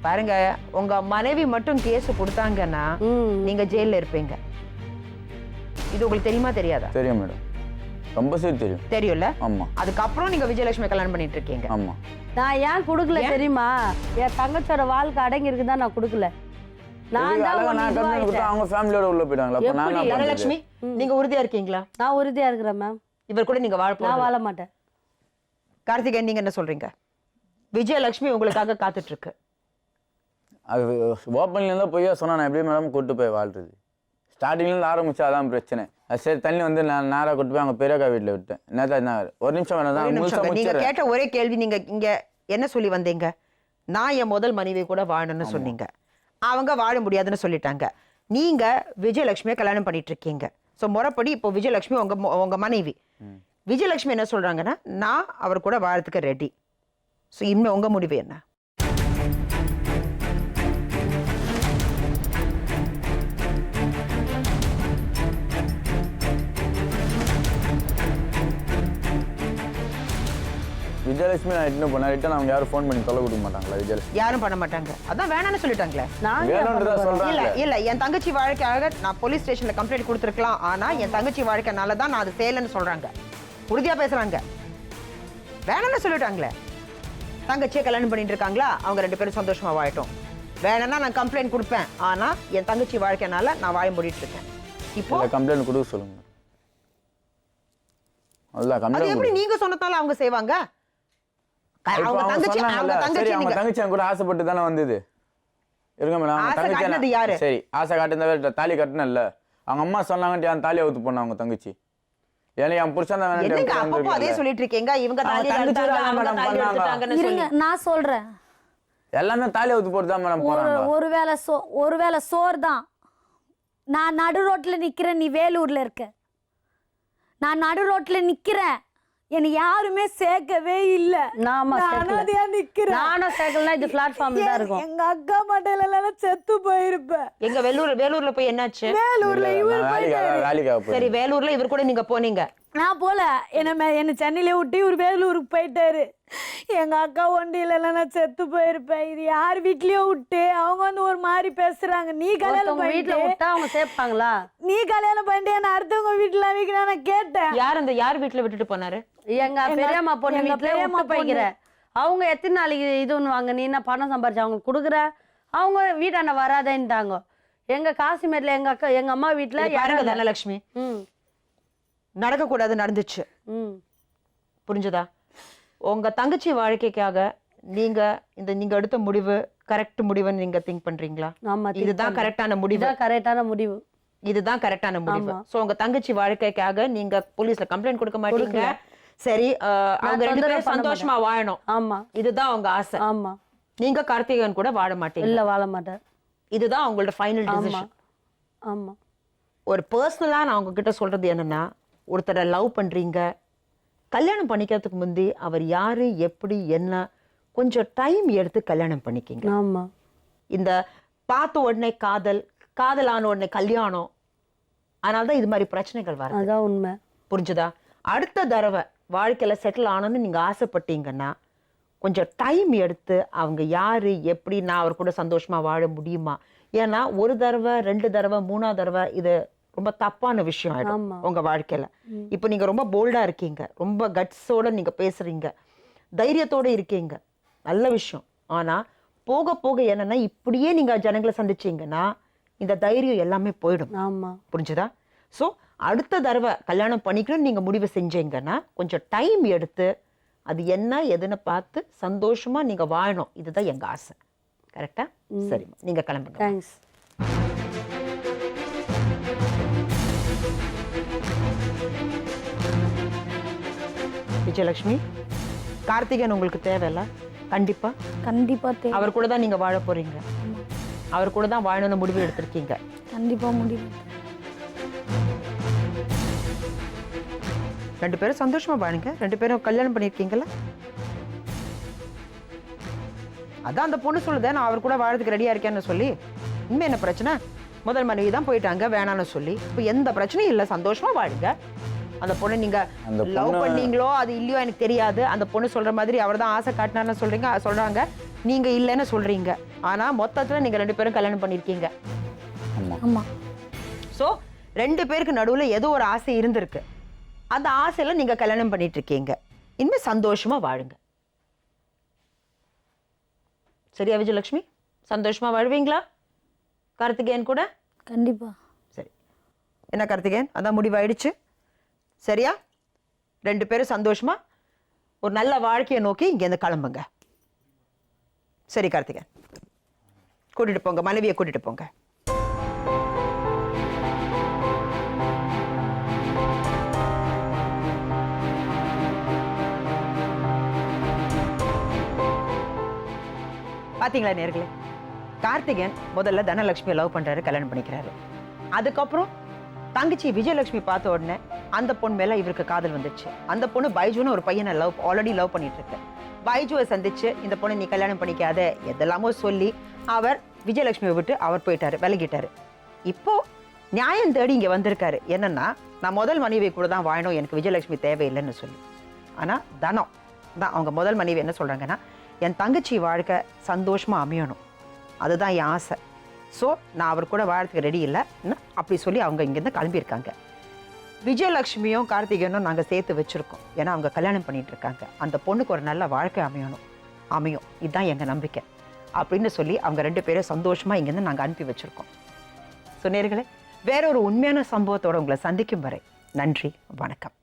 பாருங்க, உங்க மனைவி மட்டும் கேஸ் கொடுத்தாங்கன்னா நீங்க ஜெயில இருப்பீங்க. இது உங்களுக்கு தெரியுமா தெரியாதா? தெரியும் மேடம், ரொம்ப சரி தெரியும். தெரியும்ல? ஆமா. அதுக்கப்புறம் நீங்க விஜயலட்சுமி கல்யாணம் பண்ணிட்டு இருக்கீங்க. ஆமா. நான் ஏன் கொடுக்கல தெரியுமா? என் தங்கச்சியோட வாழ்க்கை அடங்கி இருக்குதான் நான் கொடுக்கல. நான் தான் அவங்க ஃபேமிலியோட உள்ள போயிட்டாங்களா? அப்ப நான் என்ன பண்றது? தனலட்சுமி, நீங்க உறுதியா இருக்கீங்களா? நான் உறுதியா இருக்கிறேன் மேம். இவர் கூட நீங்க வாழ நான் வாழ மாட்டேன். கார்த்திகேயன், நீங்க என்ன சொல்றீங்க? விஜயலட்சுமி உங்களுக்காக காத்துட்டு இருக்கு. அது ஓப்பன்ல இருந்தா போய் சொன்னா நான் எப்படி மேடம் கூட்டு போய் வாழ்றது? ஸ்டார்டிங்ல இருந்து ஆரம்பிச்சா அதான் பிரச்சனை. சரி, தண்ணி வந்து நான் நேராக கூட்டு போய் அவங்க பெரியக்கா வீட்டில் விட்டேன். என்ன ஒரு நிமிஷம் வேணாம். நீங்க கேட்ட ஒரே கேள்வி, நீங்க இங்க என்ன சொல்லி வந்தீங்க? நான் என் முதல் மனைவி கூட வாழணும்னு சொன்னீங்க. அவங்க வாழ முடியாதுன்னு சொல்லிட்டாங்க. நீங்க விஜயலட்சுமியை கல்யாணம் பண்ணிட்டு இருக்கீங்க. ஸோ முறைப்படி இப்போ விஜயலட்சுமி உங்க மனைவி. விஜயலட்சுமி என்ன சொல்றாங்கன்னா, நான் அவர் கூட வாழறதுக்கு ரெடி. ஸோ இனிமே உங்க முடிவு என்ன? விஜயலட்சுமி நான் ரிட்டர்ன் பண்ணேன். ரிட்டர்ன் அவங்க யாரும் ஃபோன் பண்ணி தொலை கொடுக்க மாட்டாங்களா? விஜயலட்சுமி யாரும் பண்ண மாட்டாங்க. அதான் வேணாம்னு சொல்லிட்டாங்களே. சொல்றாங்க. இல்ல, என் தங்கச்சி வாழ்க்கையாக நான் போலீஸ் ஸ்டேஷன்ல கம்ப்ளைண்ட் கொடுத்துருக்கலாம். ஆனா என் தங்கச்சி வாழ்க்கைனால தான் நான் அது செய்யலன்னு சொல்றாங்க. உறுதியா பேசுறாங்க. வேணாம்னு சொல்லிட்டாங்களே. தங்கச்சியை கல்யாணம் பண்ணிட்டு இருக்காங்களா, அவங்க 2 பேரும் சந்தோஷமா வாழட்டும். வேணாம்னா நான் கம்ப்ளைண்ட் கொடுப்பேன். ஆனா என் தங்கச்சி வாழ்க்கைனால நான் வாழ முடிட்டு இருக்கேன். இப்போ கம்ப்ளைண்ட் கொடுக்க சொல்லுங்க. அது எப்படி நீங்க சொன்னதால அவங்க செய்வாங்க? அவங்க தங்கச்சி கூட ஆசைப்பட்டு தானே வந்தது. இருங்க மேடம், சரி ஆசை காட்டுறத தாலி கட்டினல்ல, அவங்க அம்மா சொன்னாங்கன்ட்டு என் தாலி அவுத்து போன அவங்க தங்கச்சி. ஏன்னா என் புருஷன் தான் அதே சொல்லிட்டு இருக்கீங்க. இவங்க நான் சொல்றேன், எல்லாமே தாலி அவுத்து போட்டு தான் மேடம் போறாங்க. ஒருவேளை சோறு தான் நான் நடு ரோட்டில் நிற்கிறேன், நீ வேலூரில் இருக்க. நான் நடு ரோட்டில் நிற்கிறேன், என்னை யாருமே சேர்க்கவே இல்லை. நானும் சேர்க்கலனா இது பிளாட்ஃபார்ம்ல தான் இருக்கும். எங்க அக்கா மட்டையில செத்து போயிருப்பேன். எங்க வேலூர்ல போய் என்னாச்சு? வேலூர்ல இவர் வேலைக்காக சரி, வேலூர்ல இவர் கூட நீங்க போனீங்க. நான் போல, என்ன சென்னையில விட்டு ஒரு வேலூருக்கு போயிட்டாரு. எங்க அக்கா ஒண்டியில நான் செத்து போயிருப்பேன். இது யார் வீட்லயோ விட்டு அவங்க வந்து ஒரு மாதிரி பேசுறாங்க. நீ கல்யாணம் வீட்டுல விட்டா அவங்க சேர்ப்பாங்களா? நீ கல்யாணம் பண்ணிட்டு என்ன அடுத்தவங்க வீட்டுல வைக்கிறேன் நான் கேட்டேன். யார் வீட்டுல விட்டுட்டு போனாரு? எங்க பெரியம்மா பொண்ணு வீட்டுல விட்டு போய்க்கிற. அவங்க எத்தனை நாளைக்கு இது ஒண்ணு வாங்க, நீ என்ன பணம் சம்பாரிச்சு அவங்க கொடுக்குற? அவங்க வீட்டாண்ட வராதேன்ட்டாங்க. எங்க காசிமேட்ல எங்க அக்கா எங்க அம்மா வீட்டுல யாருங்க தனலட்சுமி நடக்க கூடாது நடந்துச்சு. புரிஞ்சதா? உங்க தங்கச்சி வாழ்க்கைக்காக நீங்க எடுத்த முடிவு கரெக்ட் முடிவுன்னு நீங்க திங்க் பண்றீங்களா? இதுதான் கரெக்டான முடிவு. இதுதான் கரெக்டான முடிவு. சோ உங்க தங்கச்சி வாழ்க்கைக்காக நீங்க போலீஸ்ல கம்ப்ளைண்ட் கொடுக்க மாட்டீங்க. சரி, அவங்க ரெண்டு பேரும் சந்தோஷமா வாழணும். ஆமா, இதுதான் உங்க ஆசை. ஆமா. நீங்க கார்த்திகேயன் கூட வாழ மாட்டீங்க. இல்ல, வாழ மாட்டேன். இதுதான் உங்களோட ஃபைனல் டிசிஷன். ஆமா. ஒரு பர்சனலா நான் உங்ககிட்ட சொல்றது என்னன்னா, ஒருத்தரை லவ் பண்றீங்க, கல்யாணம் பண்ணிக்கிறதுக்கு முந்தி அவர் யாரு எப்படி என்ன கொஞ்சம் டைம் எடுத்து கல்யாணம் பண்ணிக்கிங்க. ஆமா. இந்த பார்த்த உடனே காதலான உடனே கல்யாணம், அதனாலதான் இது மாதிரி பிரச்சனைகள் வரும். அதான் உண்மை. புரிஞ்சுதா? அடுத்த தடவை வாழ்க்கையில செட்டில் ஆனோன்னு நீங்க ஆசைப்பட்டீங்கன்னா கொஞ்சம் டைம் எடுத்து அவங்க யாரு எப்படி நான் அவர் கூட சந்தோஷமா வாழ முடியுமா. ஏன்னா ஒரு தடவை 2 தடவை 3ஆவது தடவை இது ரொம்ப தப்பான விஷயம் ஆயிடும் உங்க வாழ்க்கையில. இப்ப நீங்க ரொம்ப போல்டா இருக்கீங்க, ரொம்ப கட்ஸோட நீங்க பேசுறீங்க, தைரியத்தோட இருக்கீங்க, நல்ல விஷயம். ஆனா போக போக என்னன்னா இப்படியே நீங்க ஜனங்களை சந்திச்சீங்கன்னா இந்த தைரியம் எல்லாமே போயிடும். புரிஞ்சுதா? சோ அடுத்த தடவை கல்யாணம் பண்ணிக்கணும்னு நீங்க முடிவு செஞ்சீங்கன்னா கொஞ்சம் டைம் எடுத்து அது என்ன எதுன்னு பார்த்து சந்தோஷமா நீங்க வாழணும். இதுதான் எங்க ஆசை. கரெக்டா? சரி, நீங்க கிளம்புங்க. தேங்க்ஸ். விஜயலட்சுமி, கார்த்திகேயன் உங்களுக்கு தேவையில்ல? கண்டிப்பா தேவை. அவர் கூட தான் நீங்க வாழ போறீங்க. அவர் கூட தான் வாழணும்னு முடிவு எடுத்திருக்கீங்க. கண்டிப்பா முடிவு. 2 பேரும் சந்தோஷமா வாழுங்க. 2 பேரும் கல்யாணம் பண்ணிருக்கீங்கல்ல? அதான் அந்த பொண்ணு சொல்லுதே, நான் அவர் கூட வாழறதுக்கு ரெடியா இருக்கேன்னு சொல்லி. இனிமே என்ன பிரச்சனை? முதல் மனைவி தான் போயிட்டாங்க வேணான்னு சொல்லி. இப்போ எந்த பிரச்சனையும் இல்லை, சந்தோஷமா வாழுங்க. அந்த பொண்ணு நீங்க லவ் பண்ணீங்களோ அது இல்லையோ எனக்கு தெரியாது. அந்த பொண்ணு சொல்ற மாதிரி அவர் தான் ஆசை காட்டினார்னு சொல்றாங்க, நீங்க இல்லைன்னு சொல்றீங்க. ஆனா மொத்தத்துல நீங்க 2 பேரும் கல்யாணம் பண்ணிருக்கீங்க. சோ 2 பேருக்கு நடுவுல ஏதோ ஒரு ஆசை இருந்திருக்கு. அந்த ஆசையில நீங்க கல்யாணம் பண்ணிட்டு இருக்கீங்க. இனிமே சந்தோஷமா வாழுங்க. சரியா விஜயலட்சுமி? சந்தோஷமா வாழ்வீங்களா கார்த்திகேயன் கூட? கண்டிப்பா. சரி, என்ன கார்த்திகேயன், அதான் முடிவாயிடுச்சு. சரியா? 2 பேரும் சந்தோஷமா ஒரு நல்ல வாழ்க்கையை நோக்கி இங்க இருந்து கிளம்புங்க. சரி கார்த்திகேயன், கூட்டிட்டு போங்க, மனைவியை கூட்டிட்டு போங்க. பாத்தீங்களா நேர்களே, கார்த்திகேயன் முதல்ல தனலட்சுமியை லவ் பண்றாரு, கல்யாணம் பண்ணிக்கிறாரு. அதுக்கப்புறம் தங்கச்சி விஜயலட்சுமி பார்த்த உடனே அந்த பொண்ணு மேல இவருக்கு காதல் வந்துச்சு. அந்த பொண்ணு பைஜுன்னு ஒரு பையனை ஆல்ரெடி லவ் பண்ணிட்டு இருக்கு. பைஜுவை சந்திச்சு இந்த பொண்ணை நீ கல்யாணம் பண்ணிக்காத எதெல்லாமோ சொல்லி அவர் விஜயலட்சுமியை விட்டு அவர் போயிட்டாரு, விலகிட்டாரு. இப்போ நியாயம் தேடி இங்க வந்திருக்காரு. என்னன்னா, நான் முதல் மனைவி கூட தான் வாழணும், எனக்கு விஜயலட்சுமி தேவையில்லைன்னு சொல்லி. ஆனா தனம் தான் அவங்க முதல் மனைவி என்ன சொல்றாங்கன்னா, என் தங்கச்சி வாழ்க்கை சந்தோஷமா அமையணும், அதுதான் என் ஆசை. ஸோ நான் அவர் கூட வாழறதுக்கு ரெடி இல்லை அப்படி சொல்லி அவங்க இங்கேருந்து கிளம்பியிருக்காங்க. விஜயலட்சுமியும் கார்த்திகேயனும் நாங்கள் சேர்த்து வச்சுருக்கோம். ஏன்னா அவங்க கல்யாணம் பண்ணிட்டு இருக்காங்க. அந்த பொண்ணுக்கு ஒரு நல்ல வாழ்க்கை அமையும், இதுதான் எங்கள் நம்பிக்கை அப்படின்னு சொல்லி அவங்க 2 பேரும் சந்தோஷமாக இங்கேருந்து நாங்கள் அனுப்பி வச்சுருக்கோம். ஸோ நேயர்களே, வேற ஒரு உண்மையான சம்பவத்தோடு உங்களை சந்திக்கும் வரை நன்றி, வணக்கம்.